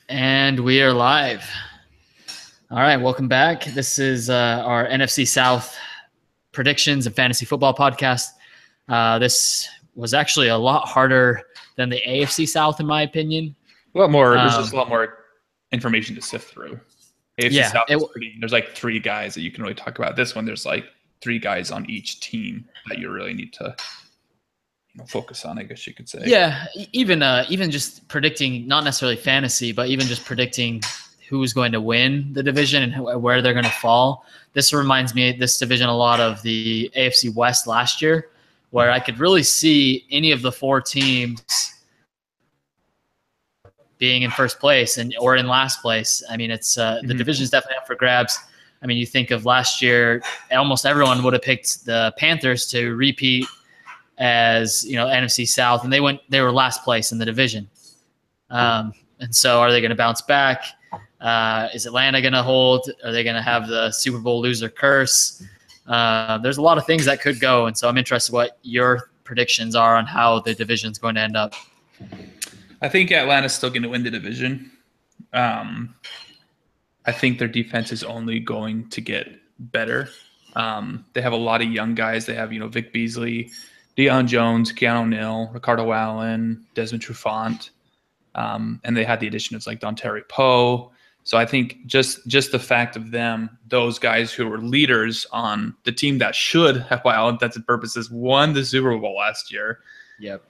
And we are live. All right, welcome back. This is our NFC South predictions and fantasy football podcast. This was actually a lot harder than the AFC South, in my opinion. A lot more. There's just a lot more information to sift through. AFC South is pretty. There's like three guys that you can really talk about. This one, there's like three guys on each team that you really need to focus on, I guess you could say. Yeah, even just predicting, not necessarily fantasy, but even just predicting who's going to win the division and where they're going to fall. This reminds me, this division, a lot of the AFC West last year, where I could really see any of the four teams being in first place or in last place. I mean, it's the division is definitely up for grabs. I mean, you think of last year, almost everyone would have picked the Panthers to repeat as NFC South, and they were last place in the division. And so, are they going to bounce back? Is Atlanta going to hold? Are they going to have the Super Bowl loser curse? There's a lot of things that could go, and so I'm interested what your predictions are on how the division is going to end up. I think Atlanta's still going to win the division. I think their defense is only going to get better. They have a lot of young guys. They have Vic Beasley, Deion Jones, Keanu O'Neal, Ricardo Allen, Desmond Trufant, and they had the addition of like Dontari Poe. So I think just the fact of them, those guys who were leaders on the team that should have, by all intents and purposes, won the Super Bowl last year. Yep.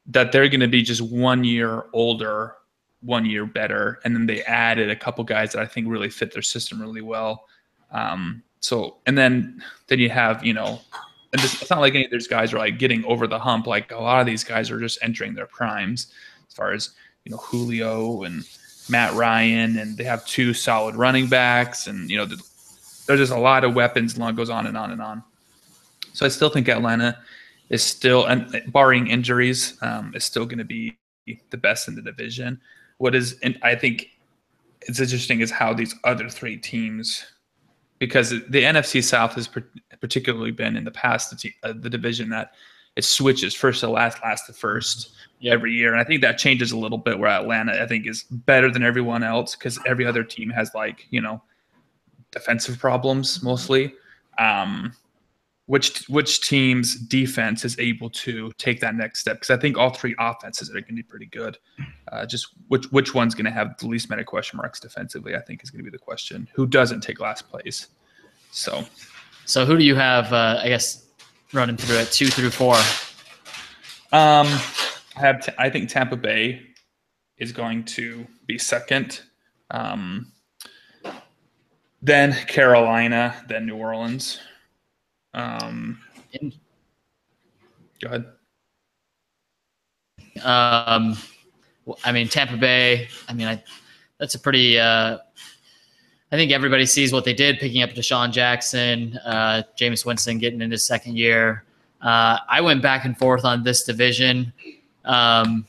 That they're going to be just 1 year older, 1 year better, and then they added a couple guys that I think really fit their system really well. And then you have and it's not like any of these guys are like getting over the hump. Like a lot of these guys are just entering their primes, as far as Julio and Matt Ryan, and they have two solid running backs, and there's just a lot of weapons. And it goes on and on and on. So I still think Atlanta is still, and barring injuries, is still going to be the best in the division. And I think it's interesting is how these other three teams, because the NFC South has particularly been in the past the division that it switches first to last to first every year. And I think that changes a little bit, where Atlanta, I think, is better than everyone else because every other team has defensive problems mostly. Which team's defense is able to take that next step? Because I think all three offenses are going to be pretty good. Just which one's going to have the least amount of question marks defensively, I think, is going to be the question. Who doesn't take last place? So who do you have, I guess, running through it, 2 through 4? I think Tampa Bay is going to be second. Then Carolina, then New Orleans. Go ahead. I mean, Tampa Bay, that's a pretty I think everybody sees what they did, picking up Deshaun Jackson, Jameis Winston getting into his second year. I went back and forth on this division, and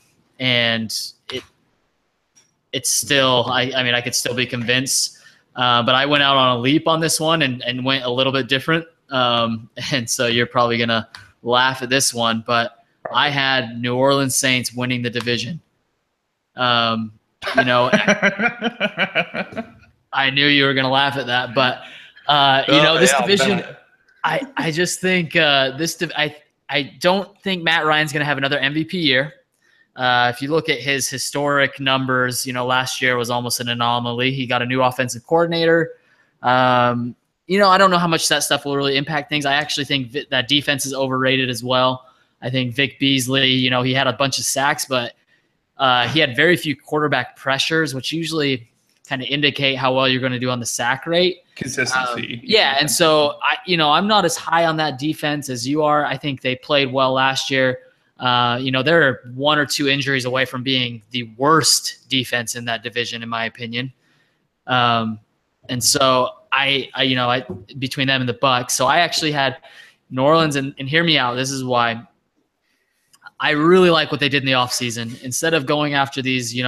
it's still, I could still be convinced, but I went out on a leap on this one and went a little bit different. And so you're probably going to laugh at this one, but I had New Orleans Saints winning the division. I knew you were going to laugh at that, but this division, I just think I don't think Matt Ryan's going to have another MVP year. If you look at his historic numbers, last year was almost an anomaly. He got a new offensive coordinator. I don't know how much that stuff will really impact things. I actually think that defense is overrated as well. I think Vic Beasley, he had a bunch of sacks, but he had very few quarterback pressures, which usually kind of indicate how well you're going to do on the sack rate. Consistency. And so I'm not as high on that defense as you are. I think they played well last year. They're 1 or 2 injuries away from being the worst defense in that division, in my opinion. And so I between them and the Bucs. So I actually had New Orleans, and hear me out. This is why I really like what they did in the offseason. Instead of going after these,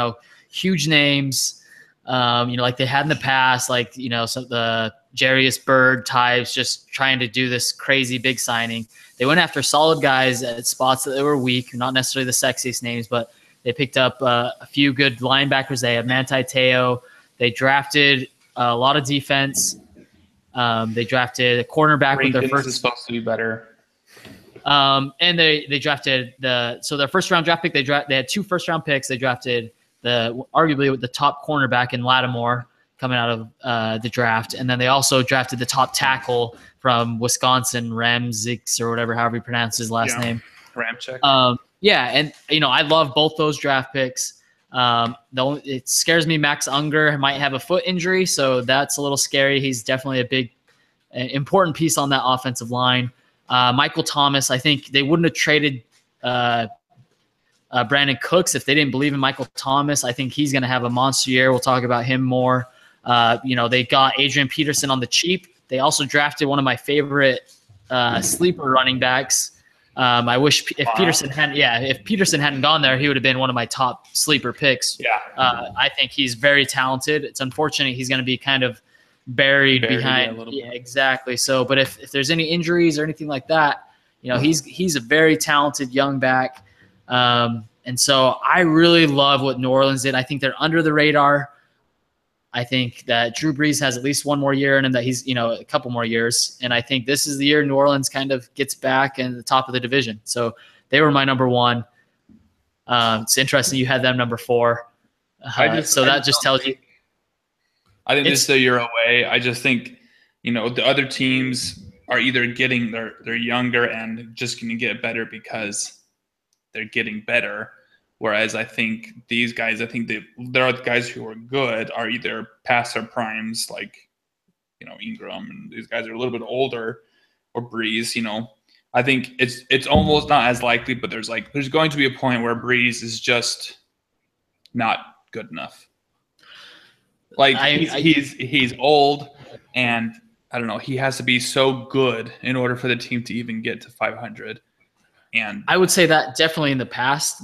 huge names, like they had in the past, like, the Jarius Byrd types, just trying to do this crazy big signing. They went after solid guys at spots that they were weak, not necessarily the sexiest names, but They picked up a few good linebackers. They have Manti Te'o. They drafted a lot of defense. They drafted a cornerback with their first. Is supposed to be better. And they drafted their first round draft pick. They had 2 first round picks. They drafted arguably the top cornerback in Lattimore coming out of the draft, and then they also drafted the top tackle from Wisconsin, Ramczyk or however you pronounce his last name. Ramczyk. And I love both those draft picks. It scares me. Max Unger might have a foot injury, so that's a little scary. He's definitely a big, important piece on that offensive line. Michael Thomas, I think they wouldn't have traded Brandon Cooks if they didn't believe in Michael Thomas. I think he's going to have a monster year. We'll talk about him more. They got Adrian Peterson on the cheap. They also drafted one of my favorite sleeper running backs. I wish if Peterson hadn't gone there, he would have been one of my top sleeper picks. Yeah. I think he's very talented. It's unfortunate he's going to be kind of buried behind. Yeah, exactly. So, but if there's any injuries or anything like that, he's a very talented young back. And so I really love what New Orleans did. I think they're under the radar. I think that Drew Brees has at least one more year in him, that he's, a couple more years. And I think this is the year New Orleans kind of gets back in the top of the division. So they were my number 1. It's interesting you had them number 4. That just tells you. I think this is the year away. I just think, the other teams are either getting they're younger and just going to get better because they're getting better. Whereas I think these guys, there are the guys who are good are either past their primes, like, Ingram, and these guys are a little bit older, or Breeze. I think it's almost not as likely, but there's going to be a point where Breeze is just not good enough. Like he's old, and I don't know, he has to be so good in order for the team to even get to 500. And I would say that definitely in the past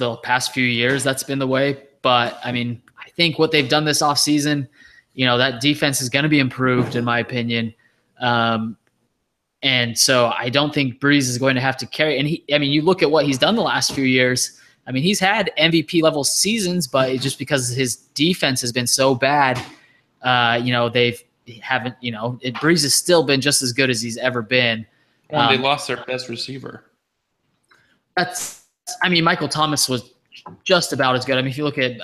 few years, that's been the way. But I think what they've done this offseason, that defense is going to be improved, in my opinion. And so I don't think Breeze is going to have to carry. And you look at what he's done the last few years. He's had MVP level seasons, but it's just because his defense has been so bad, Breeze has still been just as good as he's ever been. Well, they lost their best receiver. Michael Thomas was just about as good. If you look at,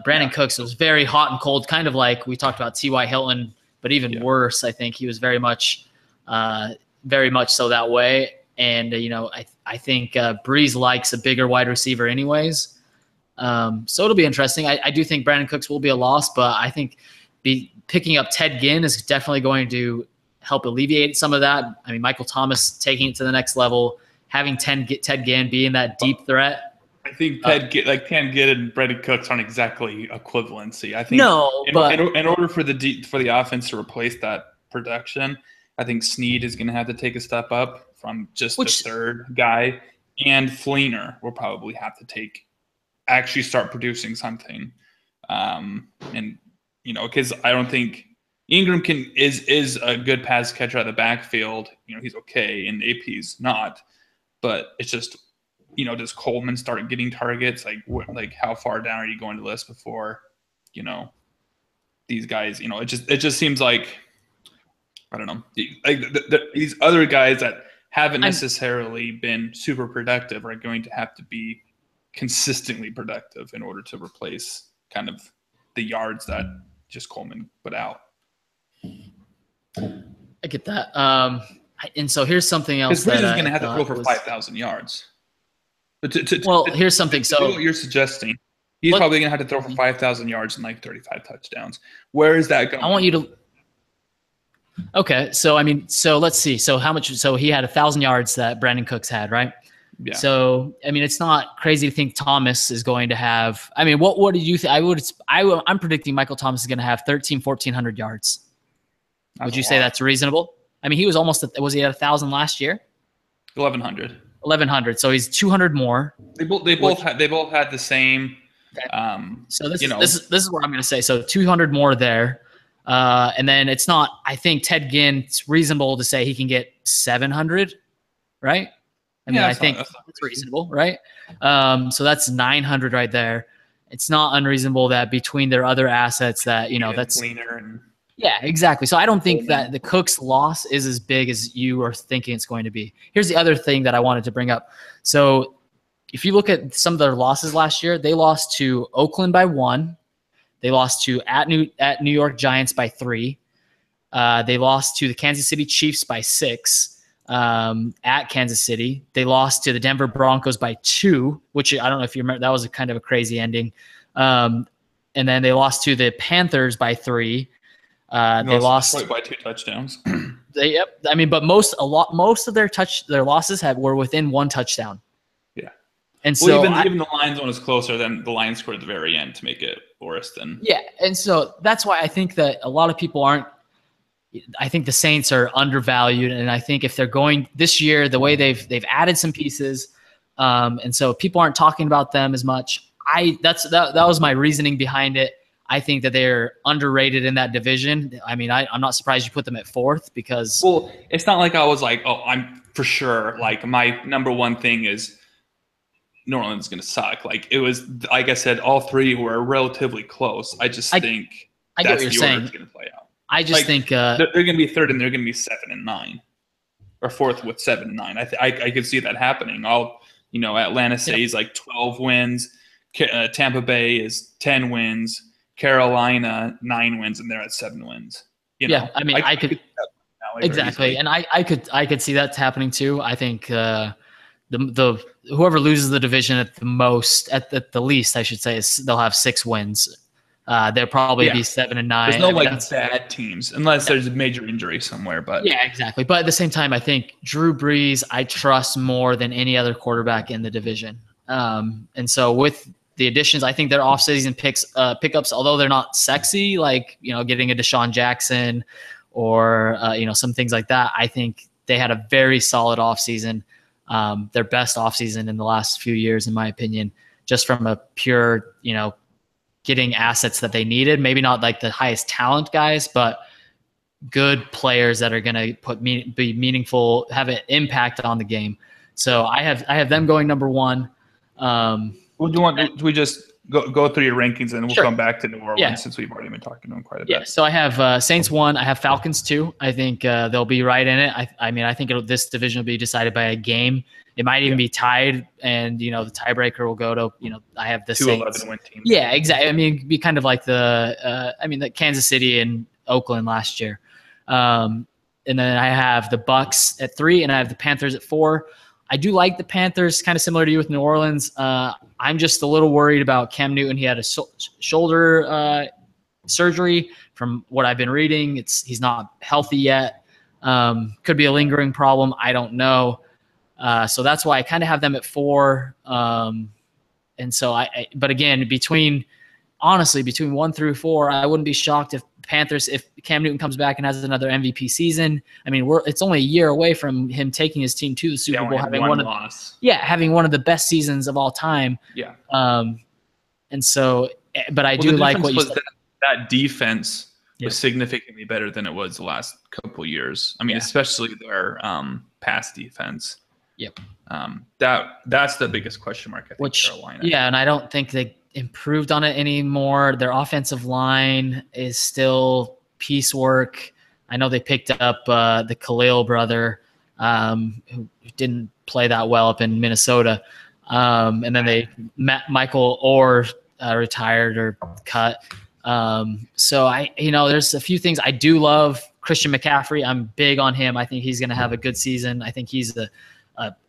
Brandon Cooks was very hot and cold, kind of like we talked about T.Y. Hilton, but even worse. I think he was very much so that way. And, I think Breeze likes a bigger wide receiver anyways. So it'll be interesting. I do think Brandon Cooks will be a loss, but I think picking up Ted Ginn is definitely going to help alleviate some of that. Michael Thomas taking it to the next level, having Ted Ginn being that deep threat. I think Ted Ginn and Brandon Cooks aren't exactly equivalency. I think in order for the offense to replace that production, I think Snead is going to have to take a step up from just the third guy, and Fleener will probably have to actually start producing something. Because I don't think Ingram is a good pass catcher at the backfield. He's okay, and AP's not. But it's just, does Coleman start getting targets? Like how far down are you going to list before, these guys? It just seems like, I don't know, these other guys that haven't necessarily been super productive are going to have to be consistently productive in order to replace kind of the yards that just Coleman put out. I get that. And so here's something else. Because Breeze is going to have to throw for 5,000 yards. But here's something. So what you're suggesting, he's probably going to have to throw for 5,000 yards and 35 touchdowns. Where is that going? I want you to. Okay, so let's see. So how much? So he had 1,000 yards that Brandon Cooks had, right? Yeah. So it's not crazy to think Thomas is going to have. What did you think? I'm predicting Michael Thomas is going to have 1,400 yards. Would you say that's reasonable? He was was he at 1,000 last year? 1,100. 1,100. So he's 200 more. They both had the same. Okay. So this is what I'm going to say. So 200 more there, and then it's not. I think Ted Ginn. It's reasonable to say he can get 700, right? I mean, Yeah, I think that's not it's crazy. reasonable, right? So that's 900 right there. It's not unreasonable that between their other assets that, that's Cleaner and yeah, exactly. So I don't think that Coleman. the Cooks loss is as big as you are thinking it's going to be. Here's the other thing that I wanted to bring up. So if you look at some of their losses last year, they lost to Oakland by 1. They lost to at New York Giants by 3. They lost to the Kansas City Chiefs by 6 at Kansas City. They lost to the Denver Broncos by 2, which I don't know if you remember. That was a kind of a crazy ending. And then they lost to the Panthers by 3. They lost by 2 touchdowns. Yep. I mean, but most of their losses were within 1 touchdown. Yeah. And well, so even the Lions one was closer than the Lions scored at the very end to make it worse than. yeah, and so that's why I think that a lot of people aren't. I think the Saints are undervalued, and I think if they're going this year, the way they've added some pieces, and so people aren't talking about them as much. That was my reasoning behind it. I think that they're underrated in that division. I mean, I'm not surprised you put them at 4th because. Well, it's not like I was like, oh, I'm for sure. Like my number one thing is New Orleans is going to suck. Like it was, like I said, all 3 were relatively close. I think I get that's what you're the saying. order it's going to play out. I just think they're going to be 3rd and they're going to be 7 and 9, or 4th with 7 and 9. I could see that happening. Atlanta stays like 12 wins. Tampa Bay is 10 wins. Carolina 9 wins, and they're at 7 wins. Yeah, I mean, I could exactly, and I could see that happening too. I think the whoever loses the division at the least, I should say, they'll have 6 wins. They'll probably be 7 and 9. There's no bad teams unless there's a major injury somewhere. But yeah, exactly. But at the same time, I think Drew Brees I trust more than any other quarterback in the division. And so with the additions, I think their offseason pickups, although they're not sexy, like getting a Deshaun Jackson or some things like that, I think they had a very solid offseason. Their best offseason in the last few years, in my opinion, just from a pure getting assets that they needed. Maybe not like the highest talent guys, but good players that are going to be meaningful, have an impact on the game. So I have them going number 1. Do we just go through your rankings and we'll Sure. come back to New Orleans since we've already been talking to them quite a bit? Yeah. So I have Saints 1. I have Falcons 2. I think they'll be right in it. I think this division will be decided by a game. It might even be tied, and the tiebreaker will go to I have the 2 Saints. 11-win teams. Yeah, exactly. I mean, it'd be kind of like the Kansas City and Oakland last year. And then I have the Bucks at 3, and I have the Panthers at 4. I do like the Panthers, kind of similar to you with New Orleans. I'm just a little worried about Cam Newton. He had a shoulder surgery. From what I've been reading, he's not healthy yet. Could be a lingering problem. I don't know. So that's why I kind of have them at 4. And so but again, between 1 through 4, I wouldn't be shocked if Cam Newton comes back and has another MVP season. I mean, it's only a year away from him taking his team to the Super Bowl, having having one of the best seasons of all time. Yeah. And so, but I do like what you said. That defense was significantly better than it was the last couple of years. I mean, especially their pass defense. Yep. That's the biggest question mark, I think, Carolina. Yeah, and I don't think they improved on it anymore. Their offensive line is still piecework. I know they picked up the Khalil brother, who didn't play that well up in Minnesota. And then Michael Orr retired or cut. So there's a few things I do love. Christian McCaffrey, I'm big on him. I think he's going to have a good season. I think he's the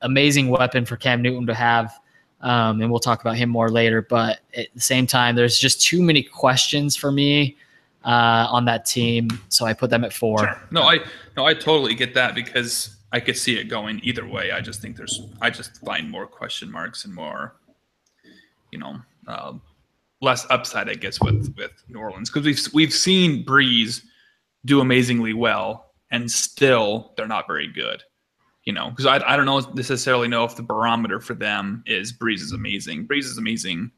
amazing weapon for Cam Newton to have. And we'll talk about him more later. But at the same time, there's just too many questions for me on that team. So I put them at 4. Sure. No, I totally get that because I could see it going either way. I just think I just find more question marks and more, less upside, I guess, with New Orleans, because we've seen Breeze do amazingly well, and still they're not very good. Because I don't necessarily know if the barometer for them is Breeze is amazing. Breeze is amazing.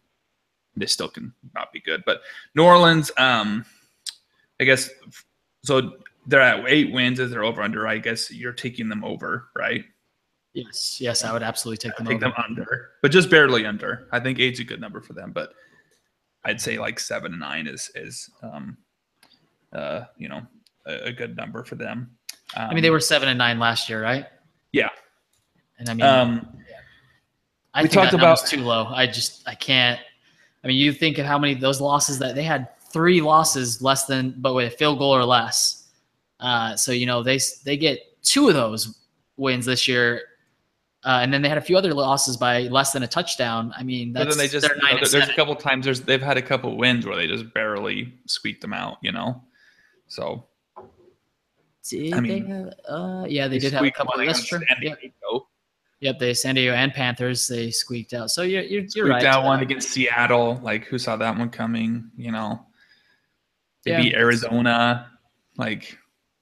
They still can not be good. But New Orleans, I guess, so they're at 8 wins. Is they're over under? I guess you're taking them over, right? Yes, I would absolutely take them Take over. them under, but just barely under. I think 8's a good number for them, but I'd say like 7 and 9 is you know, a good number for them. I mean, they were 7 and 9 last year, right? Yeah. And I mean, I think that number's too low. I can't. I mean, you think of how many those losses that they had, 3 losses less than, but with a field goal or less. So you know they get 2 of those wins this year, and then they had a few other losses by less than a touchdown. I mean, that's, but then they just, you know, there's a couple times they've had a couple wins where they just barely squeaked them out, you know. So did they have, yeah, they did have a couple. That's true. Yep, they San Diego and Panthers they squeaked out. So you're right. Squeaked out one against Seattle. Like, who saw that one coming? You know, they beat Arizona. Like,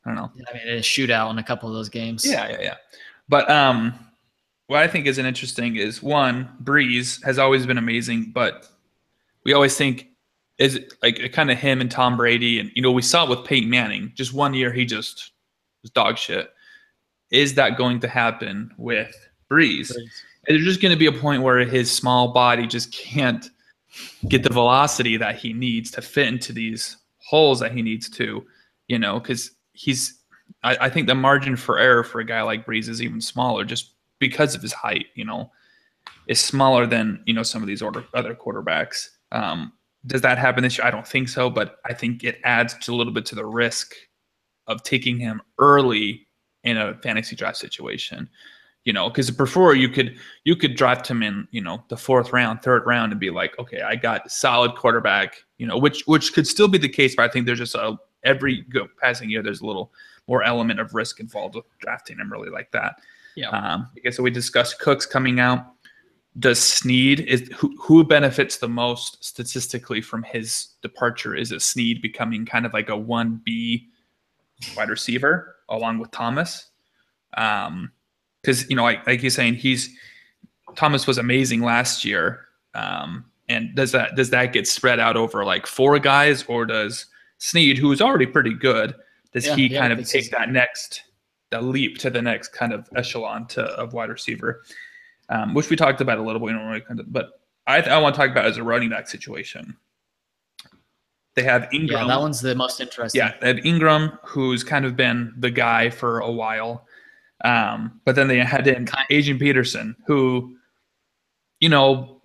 I don't know. I mean, a shootout in a couple of those games. Yeah. But what I think is interesting is, one, Breeze has always been amazing, but we always think is it like kind of him and Tom Brady, and you know we saw it with Peyton Manning. Just one year he just was dog shit. Is that going to happen with Breeze? There's just going to be a point where his small body just can't get the velocity that he needs to fit into these holes that he needs to, you know, because I think the margin for error for a guy like Breeze is even smaller just because of his height, you know, is smaller than, you know, some of these other quarterbacks. Does that happen this year? I don't think so, but I think it adds to a little bit to the risk of taking him early in a fantasy draft situation, you know, because before you could draft him in, you know, the 4th round, 3rd round and be like, okay, I got a solid quarterback, you know, which could still be the case, but I think there's just every passing year, there's a little more element of risk involved with drafting him really like that. Yeah. Okay, so we discussed Cooks coming out. Does Snead who benefits the most statistically from his departure? Is it Snead becoming kind of like a 1B wide receiver along with Thomas? Because you know, like you're saying, Thomas was amazing last year. And does that get spread out over like 4 guys, or does Snead, who is already pretty good, he kind of take that leap to the next kind of echelon of wide receiver? Which we talked about a little bit, but I want to talk about as a running back situation. They have Ingram. Yeah, that one's the most interesting. Yeah, they have Ingram, who's kind of been the guy for a while. But then they had in Adrian Peterson, who, you know,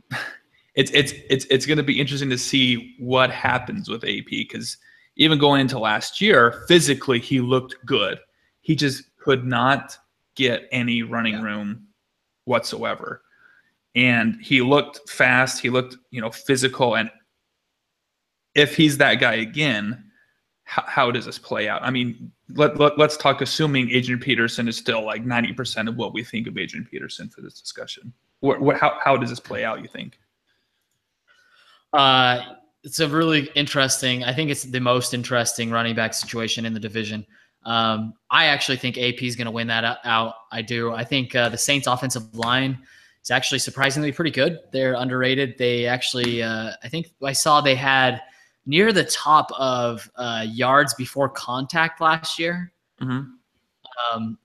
it's going to be interesting to see what happens with AP, because even going into last year, physically he looked good. He just could not get any running room whatsoever. And he looked fast. He looked, you know, physical. And if he's that guy again, how does this play out? I mean, let's talk assuming Adrian Peterson is still like 90% of what we think of Adrian Peterson for this discussion. How does this play out, you think? It's a really interesting, I think it's the most interesting running back situation in the division. I actually think AP is going to win that out. I do. I think the Saints offensive line is actually surprisingly pretty good. They're underrated. They actually, I think I saw they had near the top of yards before contact last year,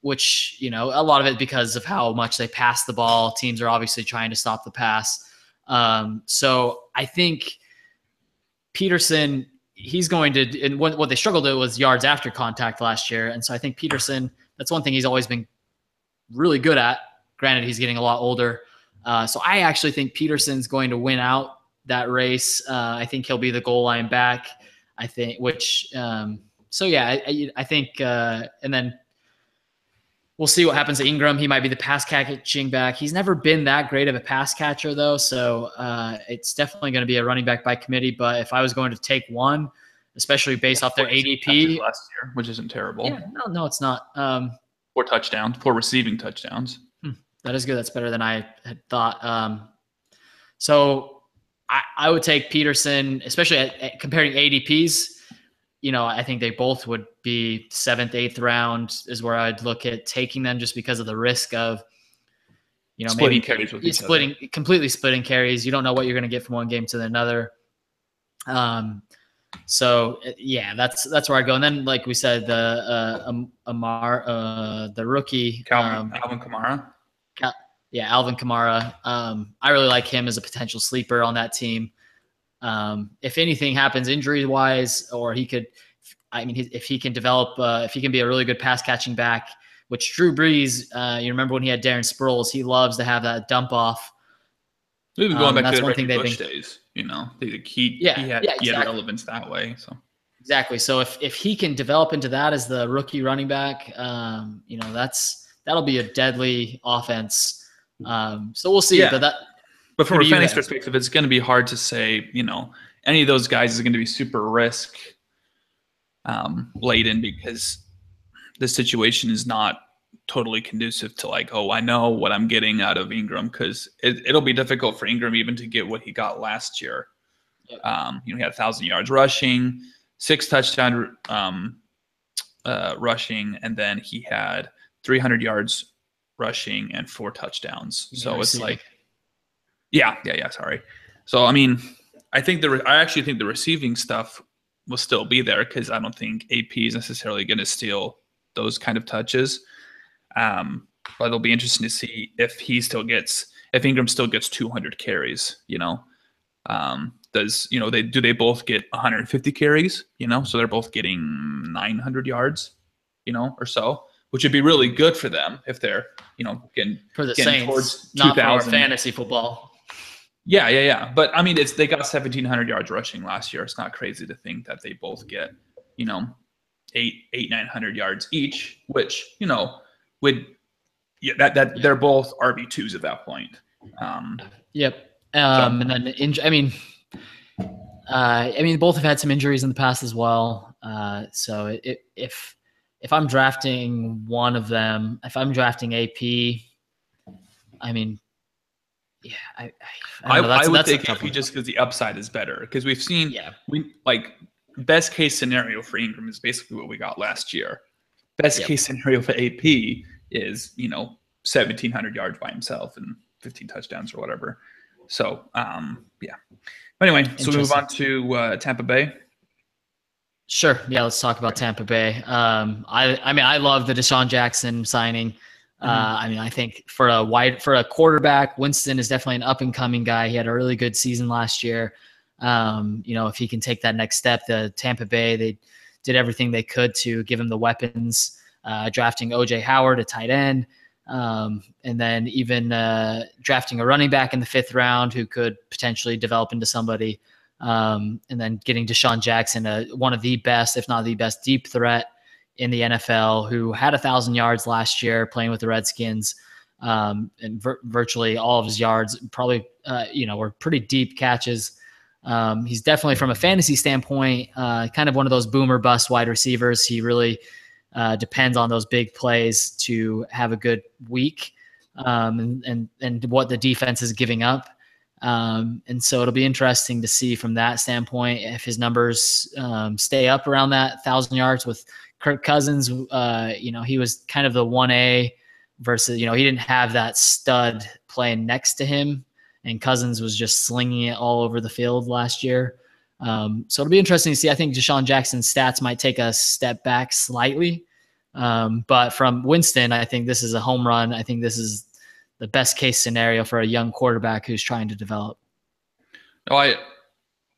which, you know, a lot of it because of how much they pass the ball. Teams are obviously trying to stop the pass. So I think Peterson, he's going to, and what they struggled with was yards after contact last year. And so I think Peterson, that's one thing he's always been really good at. Granted, he's getting a lot older. So I actually think Peterson's going to win out that race. I think he'll be the goal line back, I think, so yeah, I think, and then we'll see what happens to Ingram. He might be the pass catching back. He's never been that great of a pass catcher though. So it's definitely going to be a running back by committee. But if I was going to take one, especially based off their ADP last year, which isn't terrible. Yeah, no, it's not. 4 touchdowns, 4 receiving touchdowns. That is good. That's better than I had thought. So I would take Peterson, especially at comparing ADPs. You know, I think they both would be 7th, 8th round is where I'd look at taking them, just because of the risk of, you know, splitting carries with completely splitting carries. You don't know what you're going to get from one game to another. So yeah, that's where I go. And then, like we said, the rookie Alvin Kamara. Alvin Kamara. I really like him as a potential sleeper on that team. If anything happens injury wise, or if he can develop, if he can be a really good pass catching back, which Drew Brees, you remember when he had Darren Sproles, he loves to have that dump off. We've been going back to that's the one thing Reggie they've Bush been. days, he had relevance that way. So exactly. So if he can develop into that as the rookie running back, that'll be a deadly offense. So we'll see. Yeah. But from a fantasy perspective, it's going to be hard to say, any of those guys is going to be super risk laden because the situation is not totally conducive to like, oh, I know what I'm getting out of Ingram, because it'll be difficult for Ingram even to get what he got last year. Yep. He had 1,000 yards rushing, 6 touchdown rushing, and then he had 300 yards rushing and 4 touchdowns. So it's like, yeah. Sorry. So I mean, I actually think the receiving stuff will still be there because I don't think AP is necessarily going to steal those kind of touches. But it'll be interesting to see if Ingram still gets 200 carries. Do they both get 150 carries? So they're both getting 900 yards, or so, which would be really good for them if they're getting Saints, towards not 2,000. For our fantasy football. Yeah. But I mean, they got 1,700 yards rushing last year. It's not crazy to think that they both get 900 yards each, which they're both RB2s at that point. Yep. And then both have had some injuries in the past as well. So if I'm drafting one of them, if I'm drafting AP, I would take AP just because the upside is better. Because we've seen, best case scenario for Ingram is basically what we got last year. Best case scenario for AP is 1,700 yards by himself and 15 touchdowns or whatever. So yeah. Anyway, so we move on to Tampa Bay. Sure. Yeah, let's talk about Tampa Bay. I love the Deshaun Jackson signing. I think for a quarterback, Winston is definitely an up and coming guy. He had a really good season last year. If he can take that next step, the Tampa Bay, they did everything they could to give him the weapons, drafting OJ Howard, a tight end, and then even drafting a running back in the 5th round who could potentially develop into somebody. And then getting Deshaun Jackson, one of the best, if not the best, deep threat in the NFL, who had 1,000 yards last year playing with the Redskins, and virtually all of his yards probably, were pretty deep catches. He's definitely, from a fantasy standpoint, kind of one of those boomer bust wide receivers. He really depends on those big plays to have a good week, and what the defense is giving up. And so it'll be interesting to see from that standpoint if his numbers stay up around that 1,000 yards with Kirk Cousins. He was kind of the 1A versus, he didn't have that stud playing next to him, and Cousins was just slinging it all over the field last year. So it'll be interesting to see. I think Deshaun Jackson's stats might take a step back slightly. But from Winston, I think this is a home run. I think this is the best case scenario for a young quarterback who's trying to develop. No,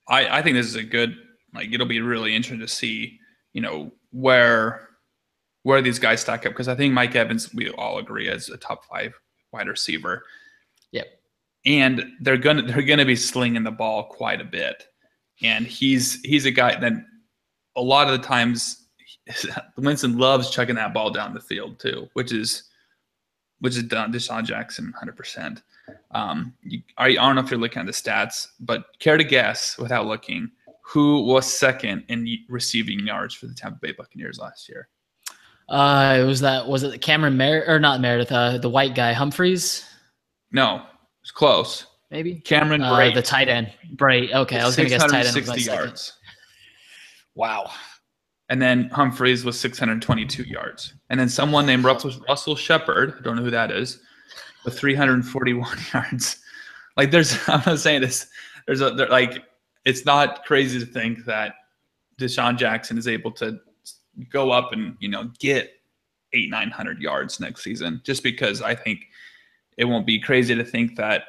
I think this is a good, it'll be really interesting to see, where these guys stack up. Because I think Mike Evans, we all agree, is a top 5 wide receiver. Yep. And they're gonna be slinging the ball quite a bit. And he's a guy that a lot of the times Winston loves chucking that ball down the field too, which is Deshaun Jackson 100%. I don't know if you're looking at the stats, but care to guess without looking who was second in receiving yards for the Tampa Bay Buccaneers last year? Was it Cameron Meredith, or not Meredith? The white guy, Humphreys? No, it's close. Maybe Cameron Brate, the tight end. Brate. Okay, I was going to guess tight end. 660 yards. Wow. And then Humphreys was 622 yards. And then someone named Russell Shepard, I don't know who that is, with 341 yards. I'm not saying this. It's not crazy to think that Deshaun Jackson is able to go up and, get 800-900 yards next season, just because I think it won't be crazy to think that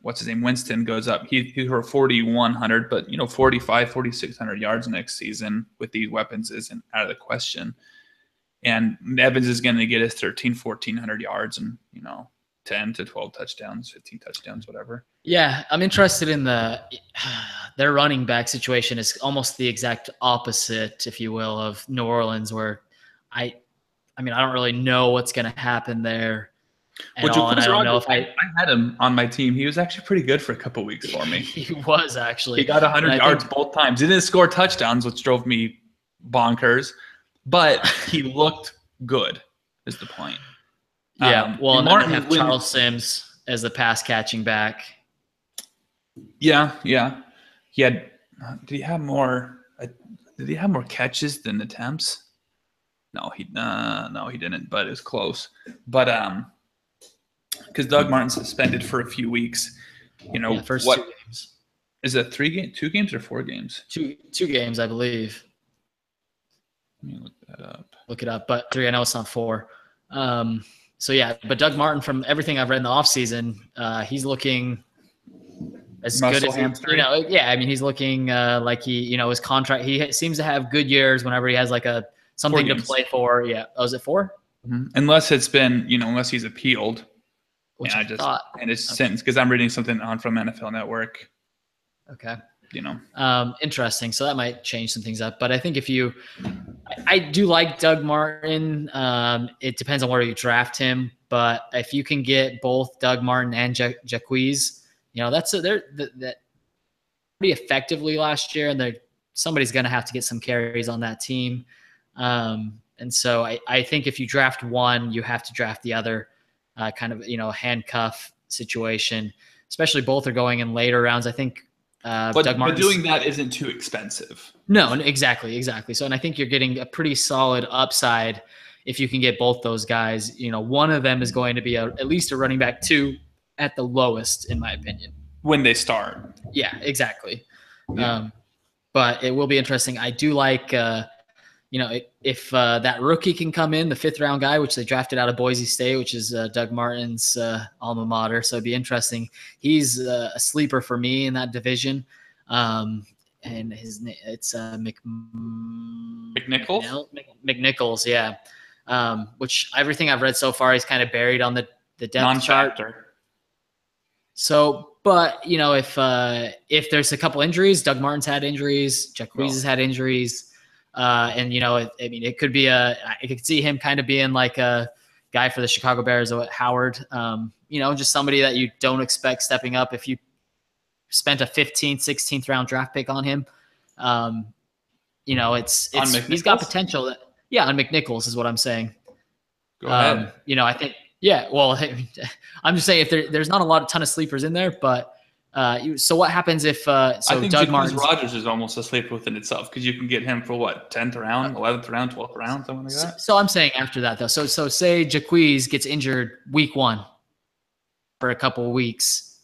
what's his name, Winston goes up. He for 4,100, but 45, 4,600 yards next season with these weapons isn't out of the question. And Evans is going to get us 1,400 yards and 10 to 12 touchdowns, 15 touchdowns, whatever. Yeah, I'm interested in their running back situation is almost the exact opposite, if you will, of New Orleans, where I don't really know what's going to happen there. And I don't know if I had him on my team. He was actually pretty good for a couple of weeks for me. He was actually. He got 100 yards both times. He didn't score touchdowns, which drove me bonkers, but he looked good. Is the point? Yeah. Well, and Martin have Charles Sims as the pass catching back. Yeah. He had. Did he have more? Did he have more catches than attempts? No, he didn't. But it was close. But because Doug Martin's suspended for a few weeks, first 2 games. Is it 2 games or 4 games? Two games, I believe. Let me look that up. Look it up, but 3. I know it's not 4. So yeah, but Doug Martin, from everything I've read in the offseason, he's looking as good as he's looking like his contract. He seems to have good years whenever he has like something to play for. Yeah. Oh, is it 4? Mm-hmm. Unless it's been, unless he's appealed. Which and it's sentence because I'm reading something from NFL Network. Okay. Interesting. So that might change some things up. But I think I do like Doug Martin. It depends on where you draft him. But if you can get both Doug Martin and Jacquizz, they're pretty effectively last year, and somebody's going to have to get some carries on that team. And so I think if you draft one, you have to draft the other. Kind of, handcuff situation, especially both are going in later rounds. I think Doug Martin. But doing that isn't too expensive. No, exactly. So, and I think you're getting a pretty solid upside if you can get both those guys. One of them is going to be at least a running back 2 at the lowest, in my opinion. When they start. Yeah, exactly. Yeah. But it will be interesting. I do like if that rookie can come in, the 5th round guy, which they drafted out of Boise State, which is Doug Martin's alma mater. So it'd be interesting. He's a sleeper for me in that division. And it's McNichols? McNichols, yeah. Which everything I've read so far, he's kind of buried on the depth chart. So, but if there's a couple injuries, Doug Martin's had injuries, Jacquizz has had injuries. It could be I could see him kind of being like a guy for the Chicago Bears, Howard, just somebody that you don't expect stepping up. If you spent a 15th, 16th round draft pick on him, he's got potential. On McNichols is what I'm saying. Go ahead. I think, well, I'm just saying if there's not a ton of sleepers in there, but so what happens if I think Doug Rogers is almost a sleeper within itself because you can get him for what, 10th round, 11th round, 12th round, something like that. So I'm saying after that though. So say Jacquizz gets injured week 1 for a couple of weeks.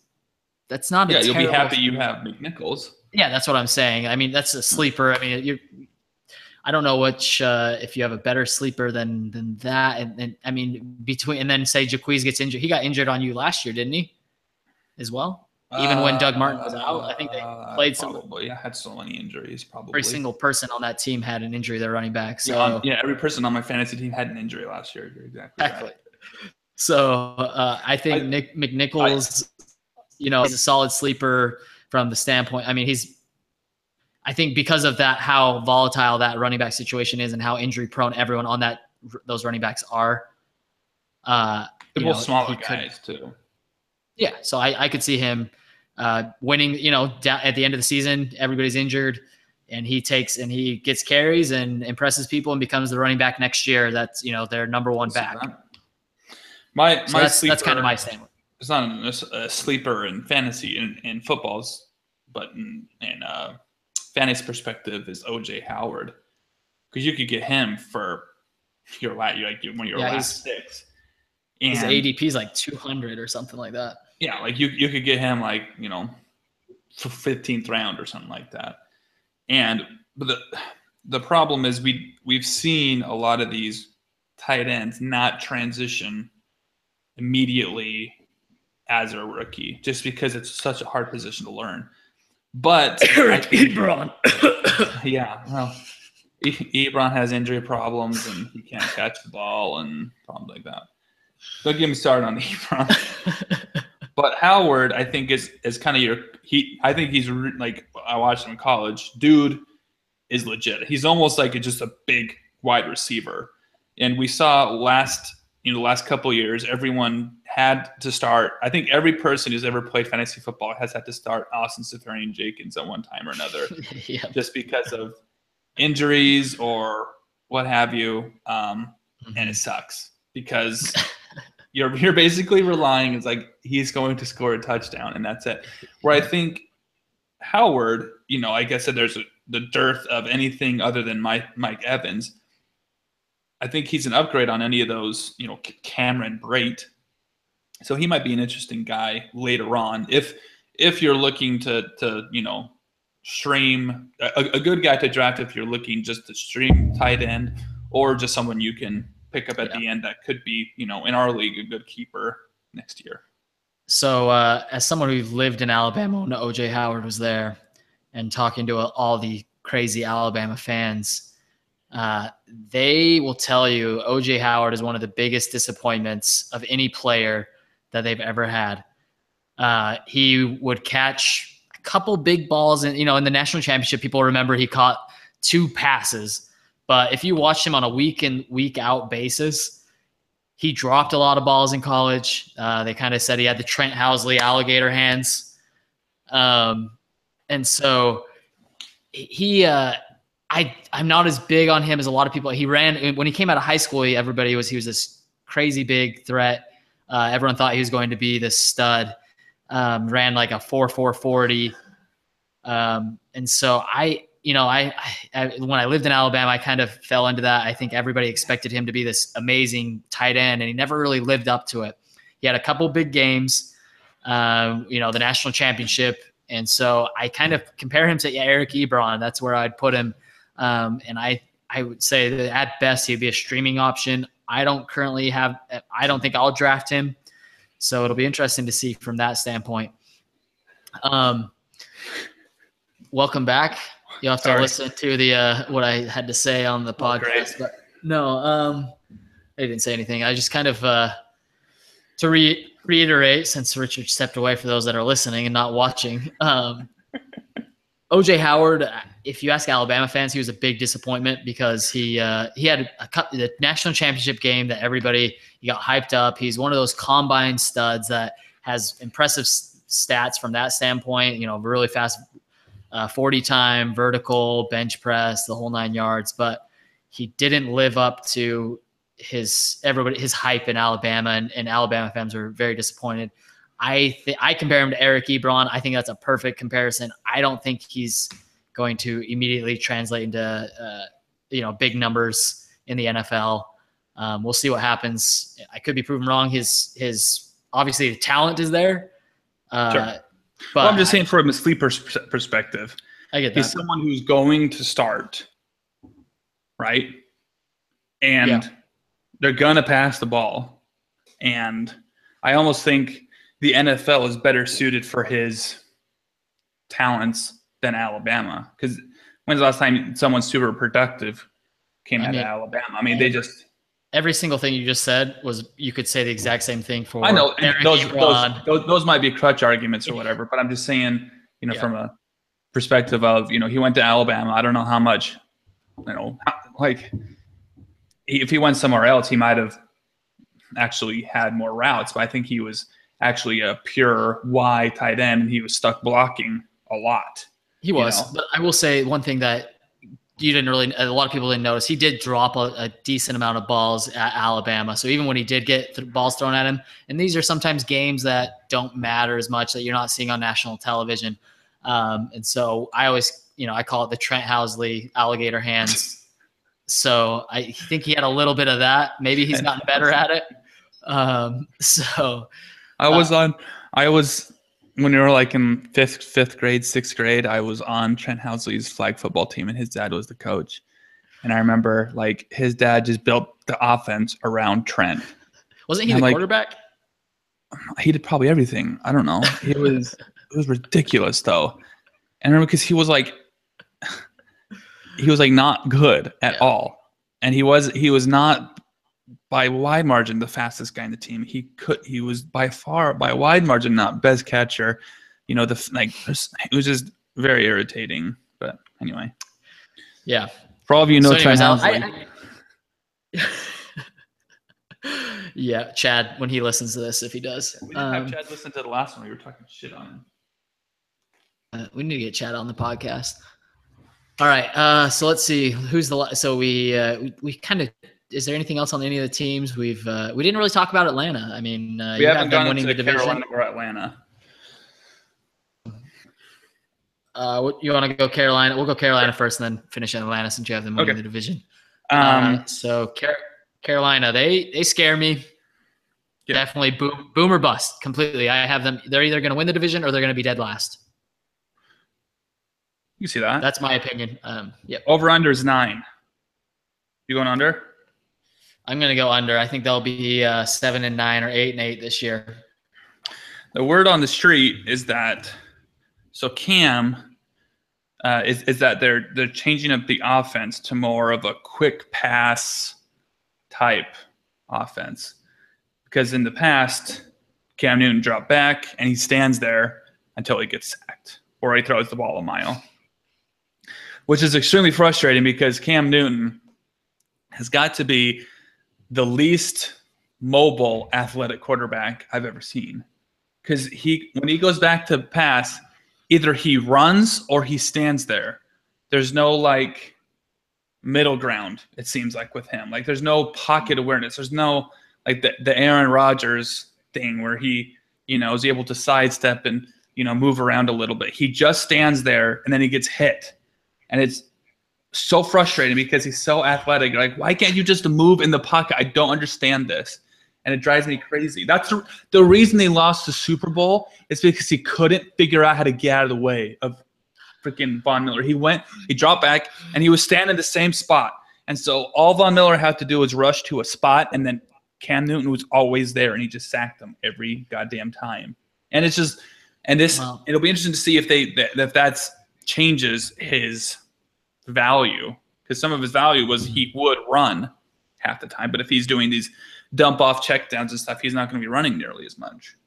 That's not a you'll be happy you have McNichols. Yeah, that's what I'm saying. I mean, that's a sleeper. I mean, I don't know which if you have a better sleeper than that, and I mean and then say Jacquizz gets injured. He got injured on you last year, didn't he? As well. Even when Doug Martin was out, I think they played probably. I had so many injuries. Probably every single person on that team had an injury. Their running back. So every person on my fantasy team had an injury last year. You're exactly right. So I think McNichols, is a solid sleeper from the standpoint. I mean, I think because of that, how volatile that running back situation is, and how injury prone everyone on those running backs are. They're both smaller guys too. Yeah, so I could see him winning, at the end of the season, everybody's injured, and he gets carries and impresses people and becomes the running back next year. That's, their number 1 back. That's kind of my statement. It's not a sleeper in fantasy in footballs, but in fantasy perspective is OJ Howard, because you could get him for one of your last 6. And his ADP is like 200 or something like that. Yeah, like you could get him for 15th round or something like that. But the problem is we've seen a lot of these tight ends not transition immediately as a rookie, just because it's such a hard position to learn. But Eric Ebron. Yeah, well, Ebron has injury problems and he can't catch the ball and problems like that. Don't get me started on Ebron. But Howard, I think is kind of I think he's like, I watched him in college. Dude is legit. He's almost like just a big wide receiver. And we saw last couple of years, everyone had to start. I think every person who's ever played fantasy football has had to start Austin Seferian-Jenkins at one time or another, just because of injuries or what have you. And it sucks because you're basically relying, it's like he's going to score a touchdown and that's it. Where I think Howard, I guess that there's the dearth of anything other than Mike Evans. I think he's an upgrade on any of those, Cameron Brate. So he might be an interesting guy later on. If you're looking to stream a good guy to draft, if you're looking just to stream tight end or just someone you can pick up at the end that could be, in our league, a good keeper next year. So as someone who lived in Alabama when OJ Howard was there and talking to all the crazy Alabama fans, they will tell you OJ Howard is one of the biggest disappointments of any player that they've ever had. He would catch a couple big balls, and in the national championship, people remember he caught 2 passes. But if you watch him on a week in, week out basis, he dropped a lot of balls in college. They kind of said he had the Trent Housley alligator hands. And so I'm not as big on him as a lot of people. He ran when he came out of high school. He was this crazy big threat. Everyone thought he was going to be this stud. Ran like a 4.4 40. And so when I lived in Alabama, I kind of fell into that. I think everybody expected him to be this amazing tight end, and he never really lived up to it. He had a couple big games, the national championship. And so I kind of compare him to Eric Ebron. That's where I'd put him. And I would say that at best he'd be a streaming option. I don't think I'll draft him. So it'll be interesting to see from that standpoint. Welcome back. You'll have to listen to the what I had to say on the podcast. But no, I didn't say anything. I just kind of to reiterate, since Richard stepped away for those that are listening and not watching. OJ Howard, if you ask Alabama fans, he was a big disappointment because he had the national championship game that he got hyped up. He's one of those combine studs that has impressive stats from that standpoint, really fast 40 time, vertical, bench press, the whole 9 yards, but he didn't live up to his hype in Alabama, and Alabama fans were very disappointed. I compare him to Eric Ebron. I think that's a perfect comparison. I don't think he's going to immediately translate into big numbers in the NFL. We'll see what happens. I could be proven wrong. His obviously the talent is there. Sure. But I'm just saying from a sleeper perspective, I get that. He's someone who's going to start, right? And they're going to pass the ball. And I almost think the NFL is better suited for his talents than Alabama. Because when's the last time someone super productive came out of Alabama? I mean, they just... Every single thing you just said you could say the exact same thing for. I know those might be crutch arguments or whatever, but I'm just saying, from a perspective of, he went to Alabama. I don't know how much, if he went somewhere else, he might have actually had more routes, but I think he was actually a pure Y tight end, and he was stuck blocking a lot. He was, but I will say one thing that a lot of people didn't notice. He did drop a decent amount of balls at Alabama. So even when he did get balls thrown at him, and these are sometimes games that don't matter as much, that you're not seeing on national television. And so I always, I call it the Trent Housley alligator hands. So I think he had a little bit of that. Maybe he's gotten better at it. When you were like in fifth grade, sixth grade, I was on Trent Housley's flag football team, and his dad was the coach. And I remember his dad just built the offense around Trent. Wasn't he the quarterback? he did probably everything. I don't know. It was ridiculous though. And I remember because he was like not good at all. And he was not by wide margin the fastest guy in the team. He was by a wide margin not best catcher. You know, it was just very irritating. But anyway. Yeah. For all of you know, so anyways, Chad yeah, Chad, when he listens to this, if he does. We didn't have Chad listen to the last one. We were talking shit on him. We need to get Chad on the podcast. All right. So let's see who's so we kind of, is there anything else on any of the teams? We didn't really talk about Atlanta. I mean, we haven't gone winning the division. Carolina or Atlanta. You want to go Carolina? We'll go Carolina first and then finish in Atlanta since you have them winning the division. So Carolina, they scare me. Yeah. Definitely boom or bust completely. I have them. They're either going to win the division or they're going to be dead last. You see that? That's my opinion. Yep. Over under is 9. You going under? I'm going to go under. I think they'll be 7-9 or 8-8 this year. The word on the street is that Cam is that they're changing up the offense to more of a quick pass type offense. Because in the past, Cam Newton dropped back and he stands there until he gets sacked or he throws the ball a mile, which is extremely frustrating because Cam Newton has got to be the least mobile athletic quarterback I've ever seen. Because when he goes back to pass, either he runs or he stands there. There's no like middle ground, it seems like, with him. Like there's no pocket awareness. There's no like the Aaron Rodgers thing where he, is able to sidestep and, move around a little bit. He just stands there and then he gets hit. And it's so frustrating because he's so athletic. Like, why can't you just move in the pocket? I don't understand this. And it drives me crazy. That's the reason they lost the Super Bowl is because he couldn't figure out how to get out of the way of freaking Von Miller. He dropped back, and he was standing in the same spot. And so all Von Miller had to do was rush to a spot, and then Cam Newton was always there, and he just sacked them every goddamn time. And it's just – it'll be interesting to see if that changes his value, because some of his value was he would run half the time. But if he's doing these – dump off checkdowns and stuff, he's not going to be running nearly as much.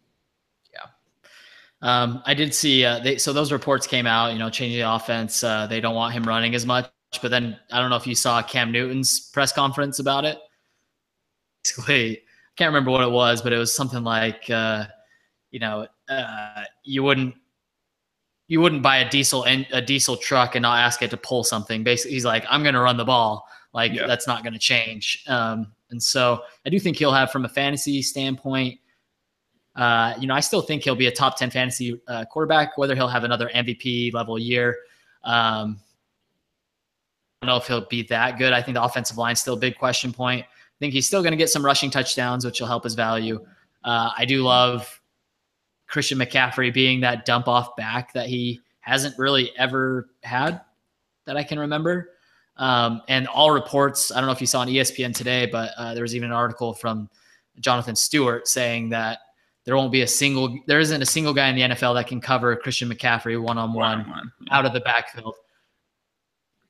Yeah. I did see so those reports came out, changing the offense. They don't want him running as much, but then I don't know if you saw Cam Newton's press conference about it. Basically, I can't remember what it was, but it was something like, you wouldn't buy a diesel truck and not ask it to pull something. Basically, he's like, I'm going to run the ball. That's not going to change. And so I do think he'll have, from a fantasy standpoint, I still think he'll be a top 10 fantasy quarterback. Whether he'll have another MVP level year, I don't know if he'll be that good. I think the offensive line is still a big question point. I think he's still going to get some rushing touchdowns, which will help his value. I do love Christian McCaffrey being that dump off back that he hasn't really ever had that I can remember. And all reports, I don't know if you saw on ESPN today, but there was even an article from Jonathan Stewart saying that there isn't a single guy in the NFL that can cover Christian McCaffrey one-on-one out of the backfield.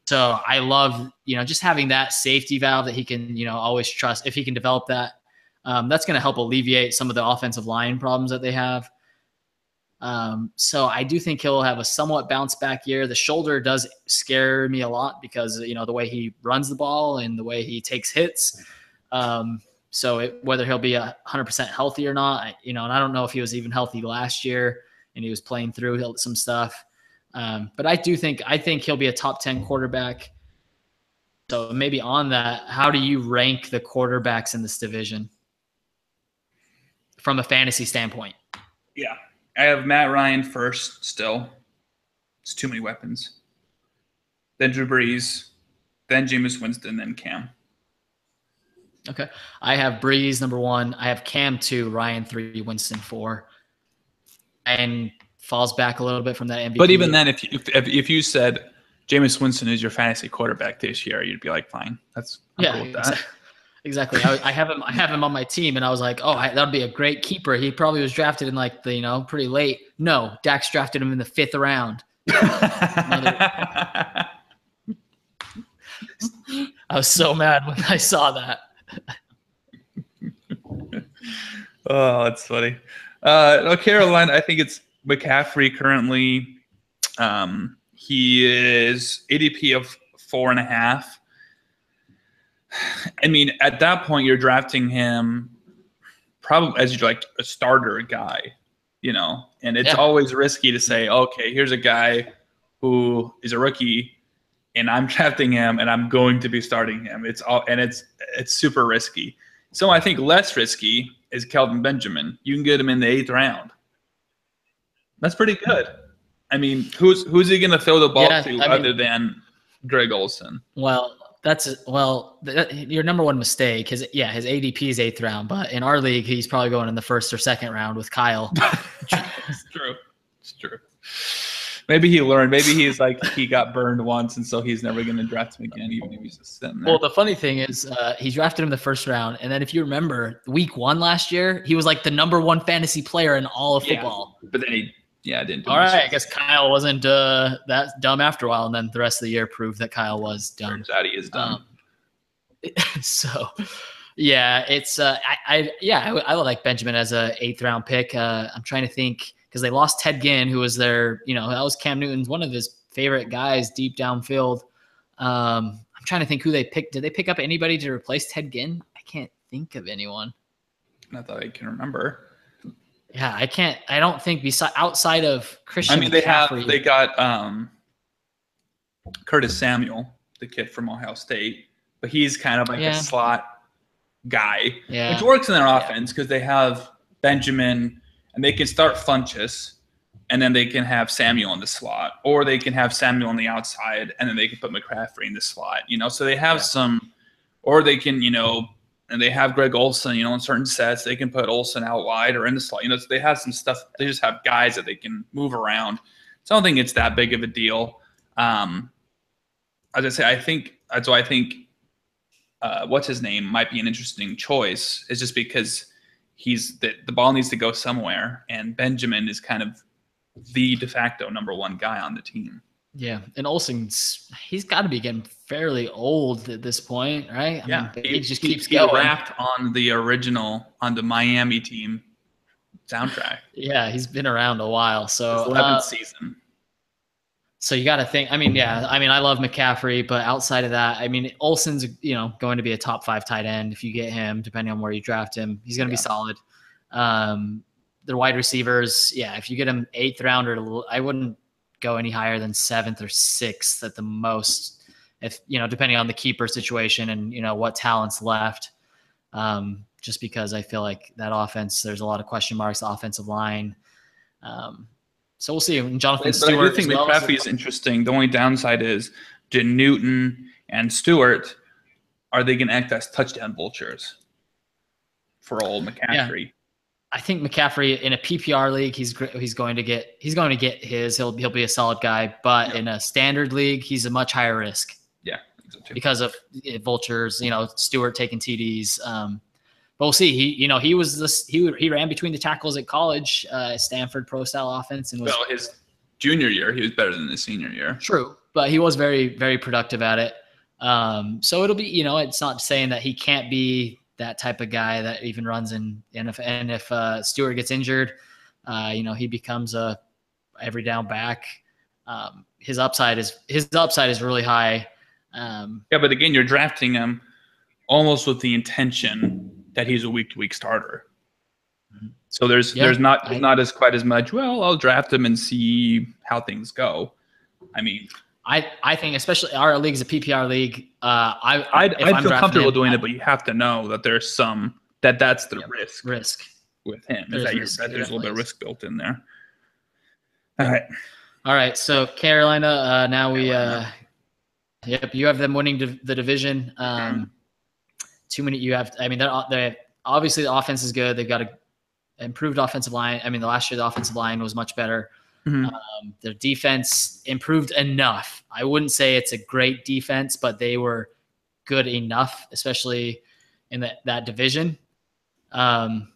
So I love, just having that safety valve that he can, always trust. If he can develop that, that's going to help alleviate some of the offensive line problems that they have. So I do think he'll have a somewhat bounce back year. The shoulder does scare me a lot because, the way he runs the ball and the way he takes hits. So whether he'll be 100% healthy or not, and I don't know if he was even healthy last year and he was playing through some stuff. But I think he'll be a top 10 quarterback. So maybe on that, how do you rank the quarterbacks in this division from a fantasy standpoint? Yeah. I have Matt Ryan first still. It's too many weapons. Then Drew Brees, then Jameis Winston, then Cam. Okay. I have Brees number 1. I have Cam 2, Ryan 3, Winston 4. And falls back a little bit from that MVP. But even then, if you said Jameis Winston is your fantasy quarterback this year, you'd be like, fine. I'm cool with that. Exactly. I have him on my team, and I was like, oh, that'd be a great keeper. He probably was drafted in like the pretty late. No, Dax drafted him in the 5th round. I was so mad when I saw that. Oh, that's funny. No, Carolina, I think it's McCaffrey currently. He is ADP of 4.5. I mean, at that point, you're drafting him probably as like a starter guy, and it's always risky to say, okay, here's a guy who is a rookie and I'm drafting him and I'm going to be starting him. It's super risky. So I think less risky is Kelvin Benjamin. You can get him in the 8th round. That's pretty good. I mean, who's he going to throw the ball to other than Greg Olsen? Well, your number one mistake is, his ADP is 8th round, but in our league, he's probably going in the 1st or 2nd round with Kyle. It's true. Maybe he learned. Maybe he's like, he got burned once, and so he's never going to draft him again, even if he's just sitting there. Well, the funny thing is, he drafted him the 1st round, and then if you remember, week 1 last year, he was like the number 1 fantasy player in all of football. But then he didn't do all right, I guess Kyle wasn't that dumb after a while, and then the rest of the year proved that Kyle was dumb. Turns out he is dumb. So, yeah, it's I like Benjamin as a 8th round pick. I'm trying to think, because they lost Ted Ginn, who was their, that was Cam Newton's, one of his favorite guys deep downfield. I'm trying to think who they picked. Did they pick up anybody to replace Ted Ginn? I can't think of anyone. Not that I can remember. Yeah, I don't think outside of Christian. I mean, they got Curtis Samuel, the kid from Ohio State, but he's kind of like a slot guy, which works in their offense because they have Benjamin and they can start Funchess, and then they can have Samuel in the slot, or they can have Samuel on the outside, and then they can put McCaffrey in the slot. So they have some, or they can, and they have Greg Olsen, in certain sets, they can put Olsen out wide or in the slot. So they have some stuff. They just have guys that they can move around. So I don't think it's that big of a deal. As I say, I think what's his name might be an interesting choice. It's just because the ball needs to go somewhere, and Benjamin is kind of the de facto number 1 guy on the team. Yeah, and he's got to be getting fairly old at this point, right? I mean, he just keeps going. Wrapped on the Miami team soundtrack. Yeah, he's been around a while. So his 11th season. So you got to think. I mean, I love McCaffrey, but outside of that, I mean, Olsen's going to be a top 5 tight end if you get him, depending on where you draft him. He's going to be solid. The wide receivers, if you get him 8th round, I wouldn't go any higher than 7th or 6th at the most, if depending on the keeper situation and what talent's left. Just because I feel like that offense, there's a lot of question marks. The offensive line. So we'll see. Jonathan Stewart. I do think McCaffrey is interesting. The only downside is, do Newton and Stewart, are they going to act as touchdown vultures for old McCaffrey? Yeah. I think McCaffrey in a PPR league, he's going to get his. He'll be a solid guy, but in a standard league, he's a much higher risk. Yeah, I think so too. Because of vultures. Stewart taking TDs. But we'll see. He ran between the tackles at college, Stanford pro style offense, and his junior year he was better than his senior year. True, but he was very, very productive at it. So it'll be, it's not saying that he can't be that type of guy that even runs in NFL. And if Stewart gets injured, he becomes a every down back. His upside is really high. But again, you're drafting him almost with the intention that he's a week-to-week starter. So there's not as quite as much. Well, I'll draft him and see how things go. I mean, I think especially our league is a PPR league. I'd feel comfortable doing it, but you have to know that there's that's the risk with him. There's a little bit of risk built in there. All right. So Carolina. Now we. You have them winning the division. They're obviously the offense is good. They've got an improved offensive line. I mean, last year the offensive line was much better. Mm-hmm. Their defense improved enough. I wouldn't say it's a great defense, but they were good enough, especially, in that division. And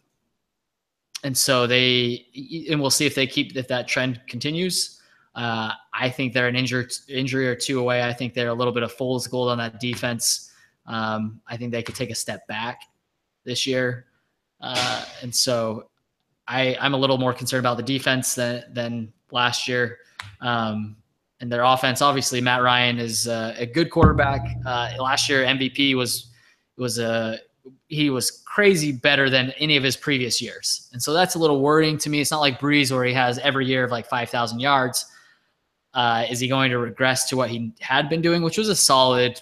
so and we'll see if that trend continues. I think they're an injury or two away. I think they're a little bit of fool's gold on that defense. I think they could take a step back this year. And so I'm a little more concerned about the defense than last year. And their offense, obviously, Matt Ryan is a good quarterback. Last year, MVP he was crazy better than any of his previous years. And so that's a little worrying to me. It's not like Breeze where he has every year of like 5,000 yards. Is he going to regress to what he had been doing, which was a solid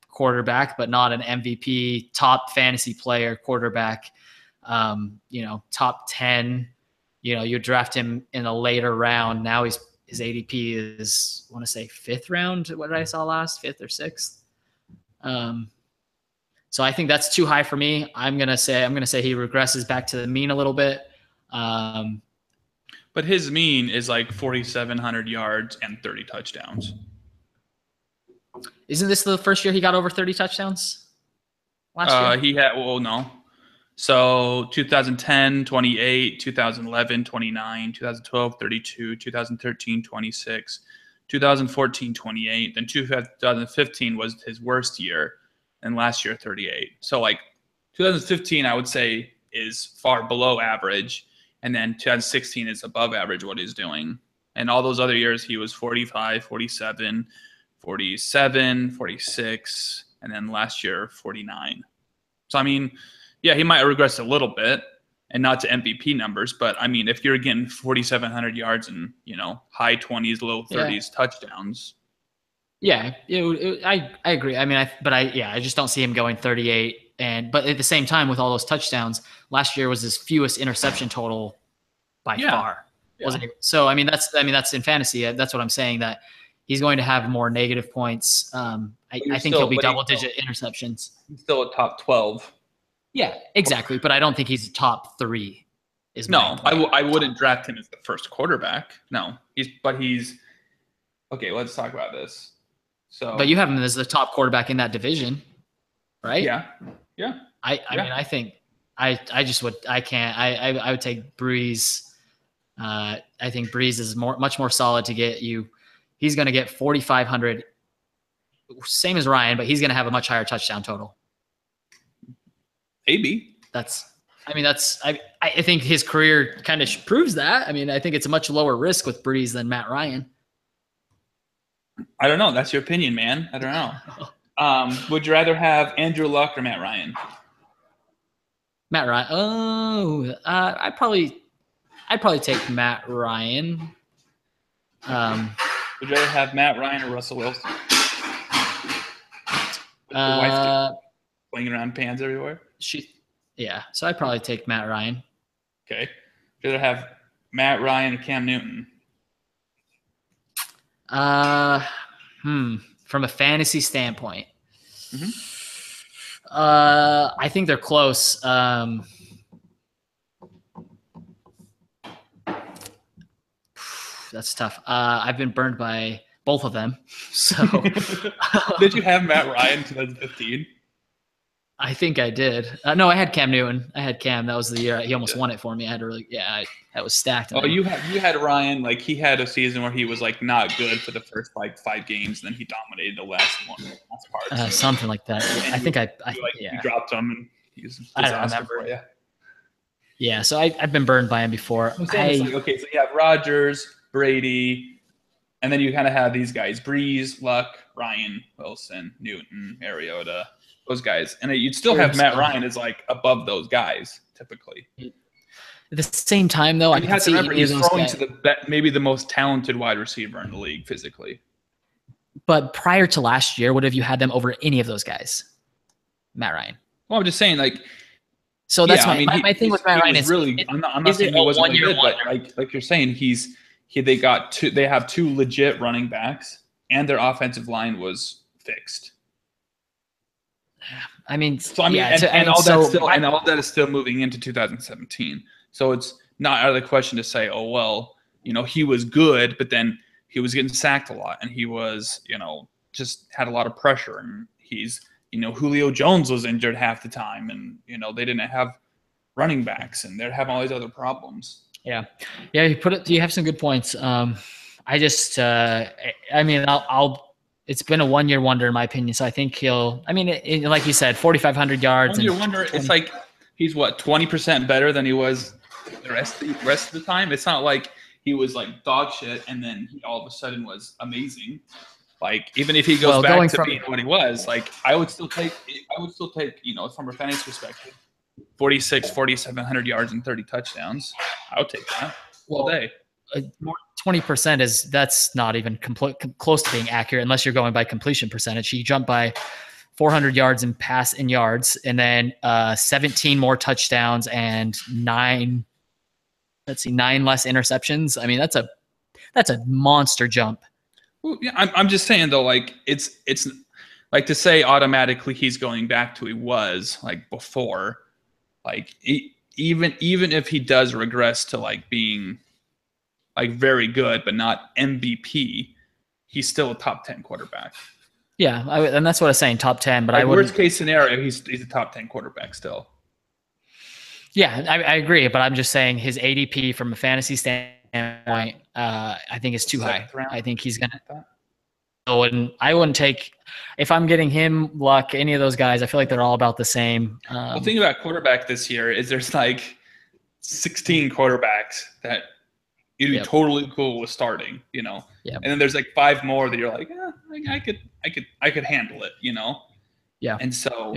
quarterback, but not an MVP, top fantasy player quarterback, top 10, you draft him in a later round. Now his ADP is, I want to say 5th round. What did I saw last? 5th or 6th? So I think that's too high for me. I'm gonna say he regresses back to the mean a little bit. But his mean is like 4,700 yards and 30 touchdowns. Isn't this the first year he got over 30 touchdowns? Last year? No. So 2010, 28, 2011, 29, 2012, 32, 2013, 26, 2014, 28. Then 2015 was his worst year. And last year, 38. So like 2015, I would say, is far below average. And then 2016 is above average what he's doing. And all those other years, he was 45, 47, 47, 46, and then last year, 49. So, I mean, yeah, he might regress a little bit and not to MVP numbers. But, I mean, if you're getting 4,700 yards and, high 20s, low 30s touchdowns. Yeah, I agree. I mean, I just don't see him going 38. But at the same time, with all those touchdowns, last year was his fewest interception total by far, wasn't he? So I mean, that's in fantasy. That's what I'm saying, that he's going to have more negative points. I think he'll be double-digit interceptions. He's still a top 12. Yeah, exactly. But I don't think he's top 3. I wouldn't draft him as the first quarterback. No, he's okay. Let's talk about this. So, but you have him as the top quarterback in that division, right? Yeah. I mean, I think I would take Breeze. I think Breeze is much more solid to get you. He's going to get 4,500, same as Ryan, but he's going to have a much higher touchdown total. Maybe. I think his career kind of proves that. I mean, I think it's a much lower risk with Breeze than Matt Ryan. I don't know. That's your opinion, man. I don't know. Would you rather have Andrew Luck or Matt Ryan? Matt Ryan. Oh, I'd probably take Matt Ryan. Would you rather have Matt Ryan or Russell Wilson? Your wife playing around pans everywhere. So I'd probably take Matt Ryan. Okay. Would you rather have Matt Ryan or Cam Newton? From a fantasy standpoint, I think they're close. That's tough. I've been burned by both of them. So, did you have Matt Ryan in 2015? I think I did. No, I had Cam Newton. I had Cam. That was the year he almost won it for me. I had to that was stacked. Oh, you had Ryan. Like, he had a season where he was like not good for the first 5 games, and then he dominated the last part. Something like that. You dropped him, and he was I don't remember. Yeah, so I've been burned by him before. I'm saying so you have Rodgers, Brady, and then you kind of have these guys: Breeze, Luck, Ryan, Wilson, Newton, Mariota. Those guys, and you'd still have Matt Ryan as like above those guys typically. At the same time, though, I have to remember he's throwing to maybe the most talented wide receiver in the league physically. But prior to last year, would have you had them over any of those guys? Matt Ryan. Well, I'm just saying, like. So that's my thing with Matt Ryan is really. I'm not saying he wasn't really good, but like you're saying, they have 2 legit running backs, and their offensive line was fixed. I mean, all that is still moving into 2017. So it's not out of the question to say, oh well, he was good, but then he was getting sacked a lot, and he was, just had a lot of pressure, and he's, Julio Jones was injured half the time, and they didn't have running backs, and they're having all these other problems. Yeah. You have some good points. I just, it's been a 1 year wonder in my opinion. So I think like you said, 4,500 yards. 1 year wonder. It's like he's 20% better than he was the rest of the time. It's not like he was like dog shit and then he all of a sudden was amazing. Like even if he goes back to being what he was, like I would still take from a fantasy perspective, 4,700 yards and 30 touchdowns. I would take that all day. 20% that's not even close to being accurate unless you're going by completion percentage. He jumped by 400 yards in yards, and then 17 more touchdowns and 9 less interceptions. I mean, that's a monster jump. Well, yeah, I'm just saying though, like it's like to say automatically he's going back to he was like before, like even if he does regress to like being like very good but not MVP, he's still a top 10 quarterback. Yeah, and that's what I was saying, top 10. But like worst case scenario, he's a top 10 quarterback still. Yeah, I agree, but I'm just saying his ADP from a fantasy standpoint, I think is too high. I think he's gonna. I wouldn't take if I'm getting him, Luck, any of those guys. I feel like they're all about the same. The thing about quarterback this year is there's like 16 quarterbacks that you'd be totally cool with starting, and then there's like 5 more that you're like, I could handle it, Yeah. And so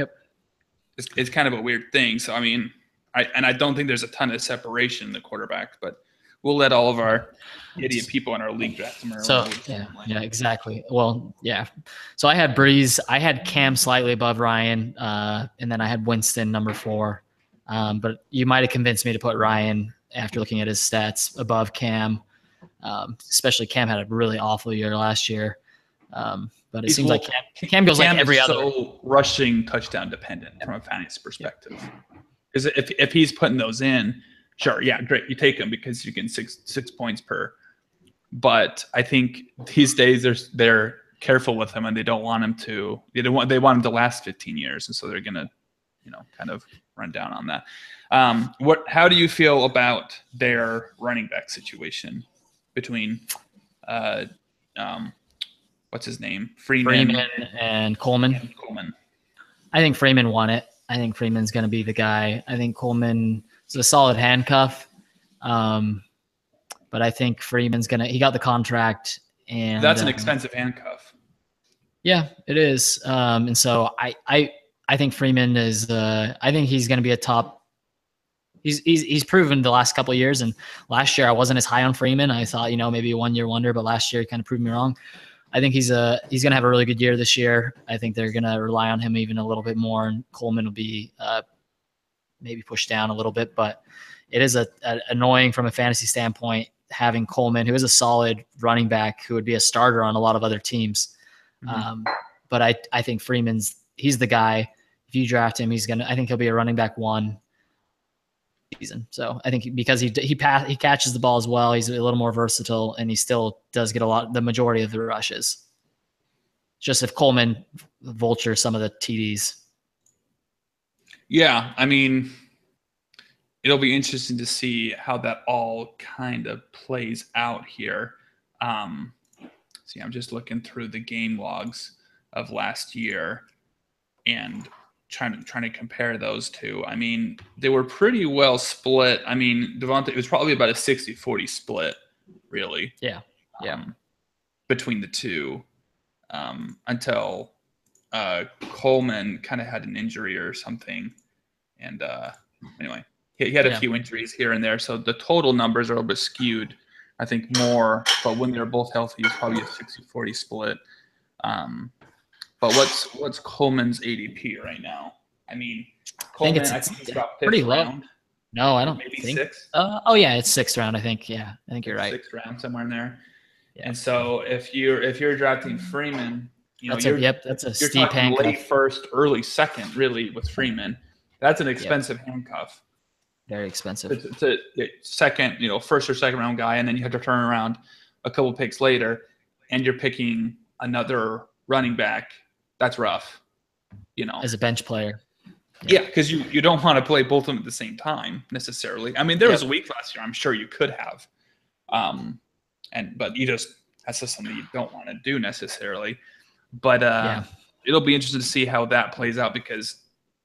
it's kind of a weird thing. So I mean, I don't think there's a ton of separation in the quarterback, but we'll let all of our idiot people in our league draft them. So yeah, exactly. Well, yeah. So I had Breeze, I had Cam slightly above Ryan, and then I had Winston number 4. But you might have convinced me to put Ryan after looking at his stats above Cam. Especially Cam had a really awful year last year. But it seems like Cam goes like every other. So rushing touchdown dependent from a fantasy perspective. Because if he's putting those in, sure, yeah, great, you take him because you get six points per. But I think these days they're careful with him and they don't want him to. They want him to last 15 years, and so they're gonna, kind of run down on that. How do you feel about their running back situation between what's his name? Freeman and Coleman. I think Freeman won it. I think Freeman's going to be the guy. I think Coleman is a solid handcuff. But I think Freeman's he got the contract, and that's an expensive handcuff. Yeah, it is. And so I think Freeman is, I think he's going to be a top. He's proven the last couple of years, and last year I wasn't as high on Freeman. I thought, maybe a 1 year wonder, but last year he kind of proved me wrong. I think he's going to have a really good year this year. I think they're going to rely on him even a little bit more, and Coleman will be maybe pushed down a little bit, but it is annoying from a fantasy standpoint having Coleman, who is a solid running back, who would be a starter on a lot of other teams. Mm-hmm. But I think he's the guy. If you draft him, I think he'll be a running back 1 season. So I think because he catches the ball as well, he's a little more versatile, and he still does get the majority of the rushes. Just if Coleman vultures some of the TDs. Yeah, I mean, it'll be interesting to see how that all kind of plays out here. See, I'm just looking through the game logs of last year and trying to compare those two. I mean, they were pretty well split. I mean, Devontae, it was probably about a 60-40 split, really. Yeah. Between the two, until Coleman kind of had an injury or something. And anyway, he had a few injuries here and there, so the total numbers are a little bit skewed, I think, more. But when they were both healthy, it was probably a 60-40 split. But what's Coleman's ADP right now? I mean, Coleman, I think he's about pretty low. Round. No, I don't Maybe think. 6? Oh yeah, it's 6th round. I think. Yeah, I think you're right. 6th round, somewhere in there. Yeah. And so if you're drafting Freeman, that's a steep handcuff. Late 1st, early 2nd, really, with Freeman. That's an expensive handcuff. Very expensive. It's a second, 1st or 2nd round guy, and then you have to turn around a couple picks later, and you're picking another running back. That's rough. as a bench player. Yeah, because you don't want to play both of them at the same time necessarily. I mean, there was a week last year I'm sure you could have, but that's just something you don't want to do necessarily. But it'll be interesting to see how that plays out because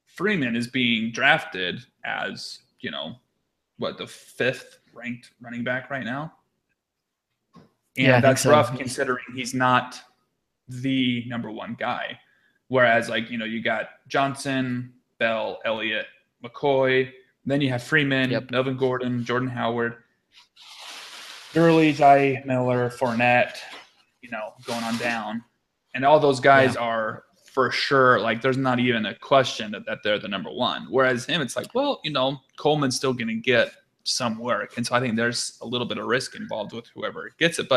Freeman is being drafted as the 5th ranked running back right now, and that's rough considering he's not the number 1 guy. Whereas you got Johnson, Bell, Elliott, McCoy, then you have Freeman, Melvin Gordon, Jordan Howard, Gurley, Jai Miller, Fournette, going on down. And all those guys are for sure, there's not even a question that they're the number 1. Whereas him, it's Coleman's still going to get some work. And so I think there's a little bit of risk involved with whoever gets it.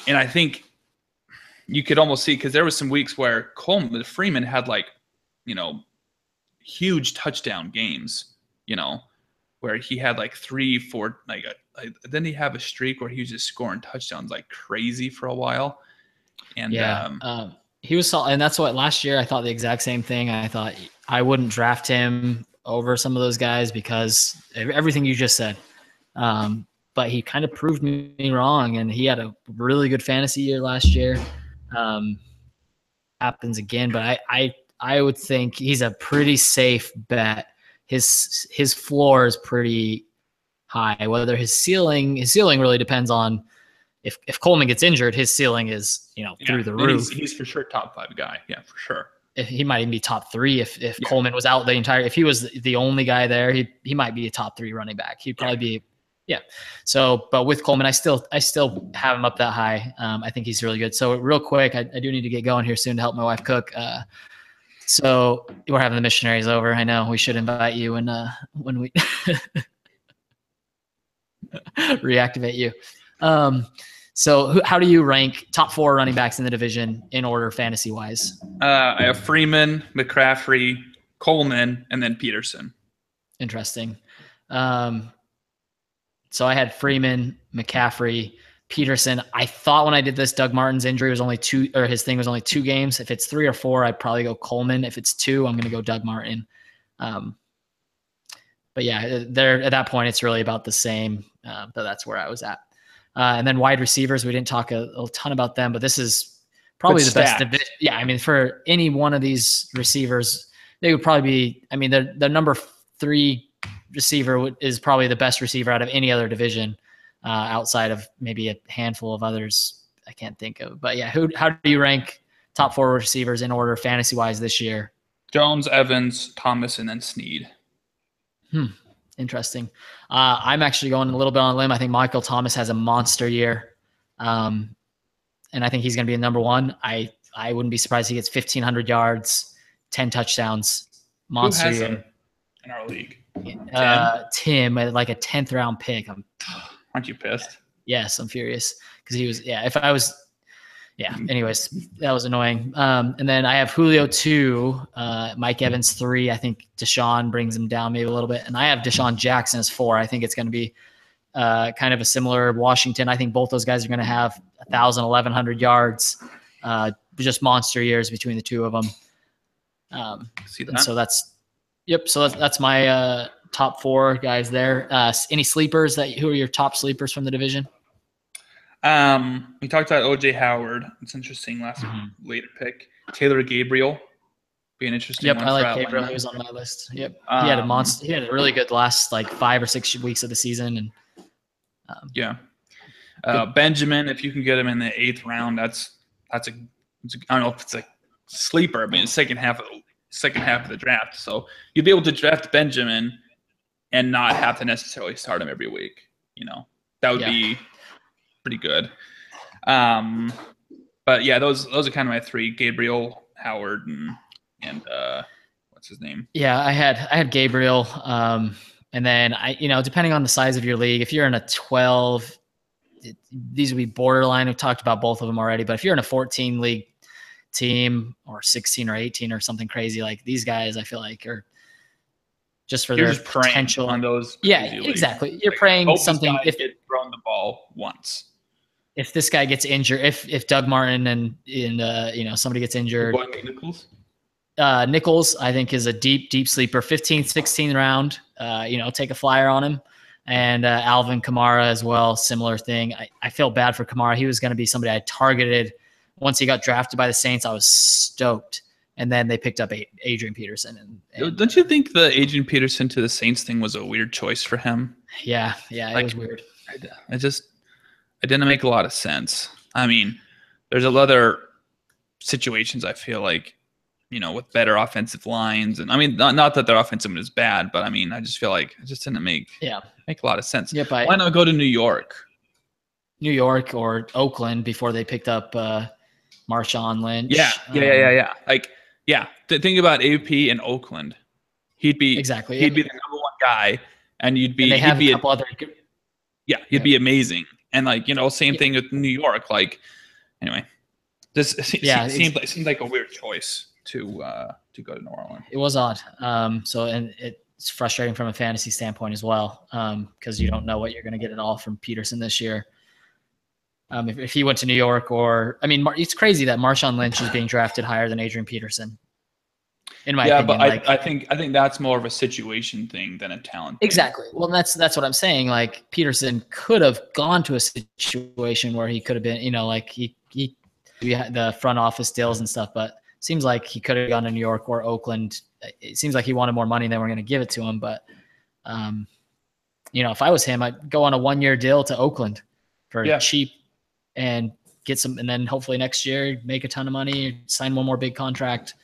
And I think you could almost see, because there was some weeks where Freeman had huge touchdown games, where he had 3, 4, then he have a streak where he was just scoring touchdowns like crazy for a while. And he was solid. And that's what last year I thought the exact same thing. I thought I wouldn't draft him over some of those guys because everything you just said. But he kind of proved me wrong, and he had a really good fantasy year last year. Happens again, but I would think he's a pretty safe bet. His floor is pretty high. Whether his ceiling really depends on if Coleman gets injured, his ceiling is through the roof. He's for sure top 5 guy. Yeah, for sure. He might even be top 3 if Coleman was out the entire. If he was the only guy there, he might be a top 3 running back. He'd probably be. Yeah. So, but with Coleman, I still have him up that high. I think he's really good. So real quick, I do need to get going here soon to help my wife cook. So we're having the missionaries over. I know we should invite you when we reactivate you. So how do you rank top 4 running backs in the division in order fantasy wise? I have Freeman, McCaffrey, Coleman, and then Peterson. Interesting. So I had Freeman, McCaffrey, Peterson. I thought when I did this, Doug Martin's injury was only 2, or his thing was only 2 games. If it's 3 or 4, I'd probably go Coleman. If it's 2, I'm going to go Doug Martin. But yeah, there at that point, it's really about the same. But that's where I was at. And then wide receivers, we didn't talk a ton about them, but this is probably the best division. Yeah, I mean, for any one of these receivers, they would probably be. I mean, the number 3 receiver is probably the best receiver out of any other division, outside of maybe a handful of others I can't think of. But yeah, how do you rank top 4 receivers in order fantasy wise this year? Jones, Evans, Thomas, and then Snead. Interesting. I'm actually going a little bit on a limb. I think Michael Thomas has a monster year. And I think he's going to be a number 1. I wouldn't be surprised if he gets 1,500 yards, 10 touchdowns. Monster year. In our league? Tim, like a 10th round pick. Aren't you pissed? Yes, I'm furious because he was. Anyways, that was annoying. And then I have Julio 2, Mike Evans 3. I think Deshaun brings him down maybe a little bit, and I have Deshaun Jackson as 4. I think it's going to be kind of a similar Washington. I think both those guys are going to have 1,000, 1,100 yards, just monster years between the 2 of them. See that? So that's. Yep. So that's my top 4 guys there. Any sleepers who are your top sleepers from the division? We talked about OJ Howard. It's interesting. Later pick. Taylor Gabriel. Be an interesting one. Yep, I like Gabriel. He was on my list. Yep. He had a monster. He had a really good last 5 or 6 weeks of the season. And Benjamin, if you can get him in the 8th round, that's I don't know if it's a sleeper. I mean, it's second half of the draft. So you'd be able to draft Benjamin and not have to necessarily start him every week. That would be pretty good. But yeah, those are kind of my 3: Gabriel, Howard, and what's his name? Yeah, I had Gabriel. And then depending on the size of your league, if you're in a 12, these would be borderline. We've talked about both of them already, but if you're in a 14 league team or 16 or 18 or something crazy, like these guys, I feel like are just for their potential on those. Yeah, exactly. You're praying something. If it thrown the ball once, if this guy gets injured, if Doug Martin and somebody gets injured, Nichols, I think, is a deep sleeper. 15th, 16th round. Take a flyer on him. And Alvin Kamara as well, similar thing. I feel bad for Kamara. He was going to be somebody I targeted. Once he got drafted by the Saints, I was stoked. And then they picked up Adrian Peterson. And don't you think the Adrian Peterson to the Saints thing was a weird choice for him? Yeah, it was weird. It didn't make a lot of sense. I mean, there's other situations I feel like, with better offensive lines. And I mean, not that their offensive line is bad, but I mean, I just feel like it just didn't make a lot of sense. Yep, why not go to New York? New York or Oakland before they picked up Marshawn Lynch. Yeah. Think about AP in Oakland. He'd be the number one guy, and you'd be be amazing. And same thing with New York. Like, anyway, this seemed like a weird choice to go to New Orleans. It was odd. And it's frustrating from a fantasy standpoint as well, because you don't know what you're going to get at all from Peterson this year. If he went to New York, it's crazy that Marshawn Lynch is being drafted higher than Adrian Peterson. In my opinion, but I think that's more of a situation thing than a talent thing. Exactly. Well, that's what I'm saying. Like, Peterson could have gone to a situation where he could have been, we had the front office deals and stuff, but seems like he could have gone to New York or Oakland. It seems like he wanted more money and they weren't going to give it to him. But, if I was him, I'd go on a 1-year deal to Oakland for cheap and get some, and then hopefully next year make a ton of money, sign one more big contract.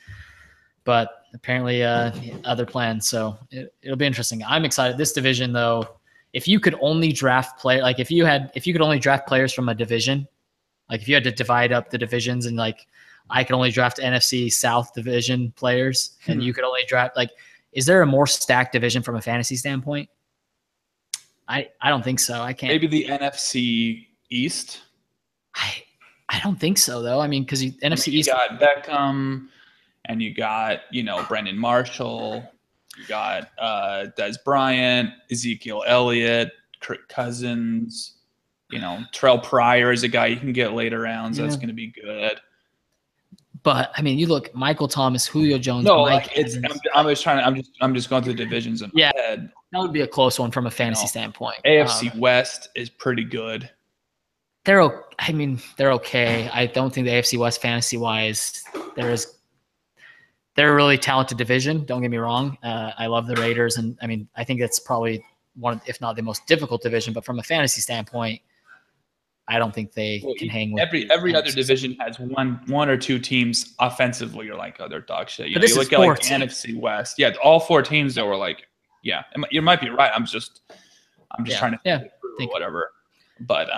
But apparently other plans. So it'll be interesting. I'm excited. This division, though, if you could only draft if you could only draft players from a division, like if you had to divide up the divisions and I could only draft NFC South division players and you could only draft, is there a more stacked division from a fantasy standpoint? I don't think so. I can't. Maybe the NFC East. I don't think so, though. I mean, because NFC East. You got Beckham, and you got, Brandon Marshall. You got Des Bryant, Ezekiel Elliott, Kirk Cousins. Terrell Pryor is a guy you can get later rounds. That's going to be good. But I mean, you look, Michael Thomas, Julio Jones. No, I'm just going through the divisions in my head. That would be a close one from a fantasy standpoint. AFC West is pretty good. They're okay. I don't think the AFC West fantasy wise, they're a really talented division. Don't get me wrong. I love the Raiders, and I mean, I think that's probably one, if not the most difficult division. But from a fantasy standpoint, I don't think they can hang with every other division has one or two teams offensively. You're like, oh, they're dog shit. You look at NFC West. Yeah, all 4 teams that were like, yeah, you might be right. I'm just trying to think through whatever. But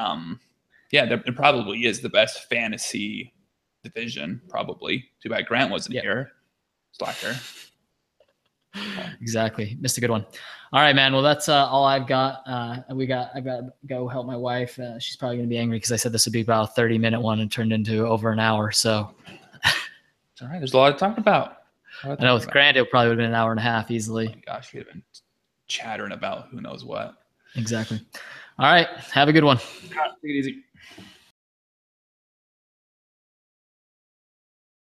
it probably is the best fantasy division. Probably. Too bad Grant wasn't here. Slacker. Exactly. Missed a good one. All right, man. Well, that's all I've got. I got to go help my wife. She's probably going to be angry because I said this would be about a 30-minute one and turned into over an hour. So it's all right. There's a lot to talk about. I know with Grant, it probably would have been an hour and a half easily. Oh my gosh, we'd have been chattering about who knows what. Exactly. All right. Have a good one. Take it easy.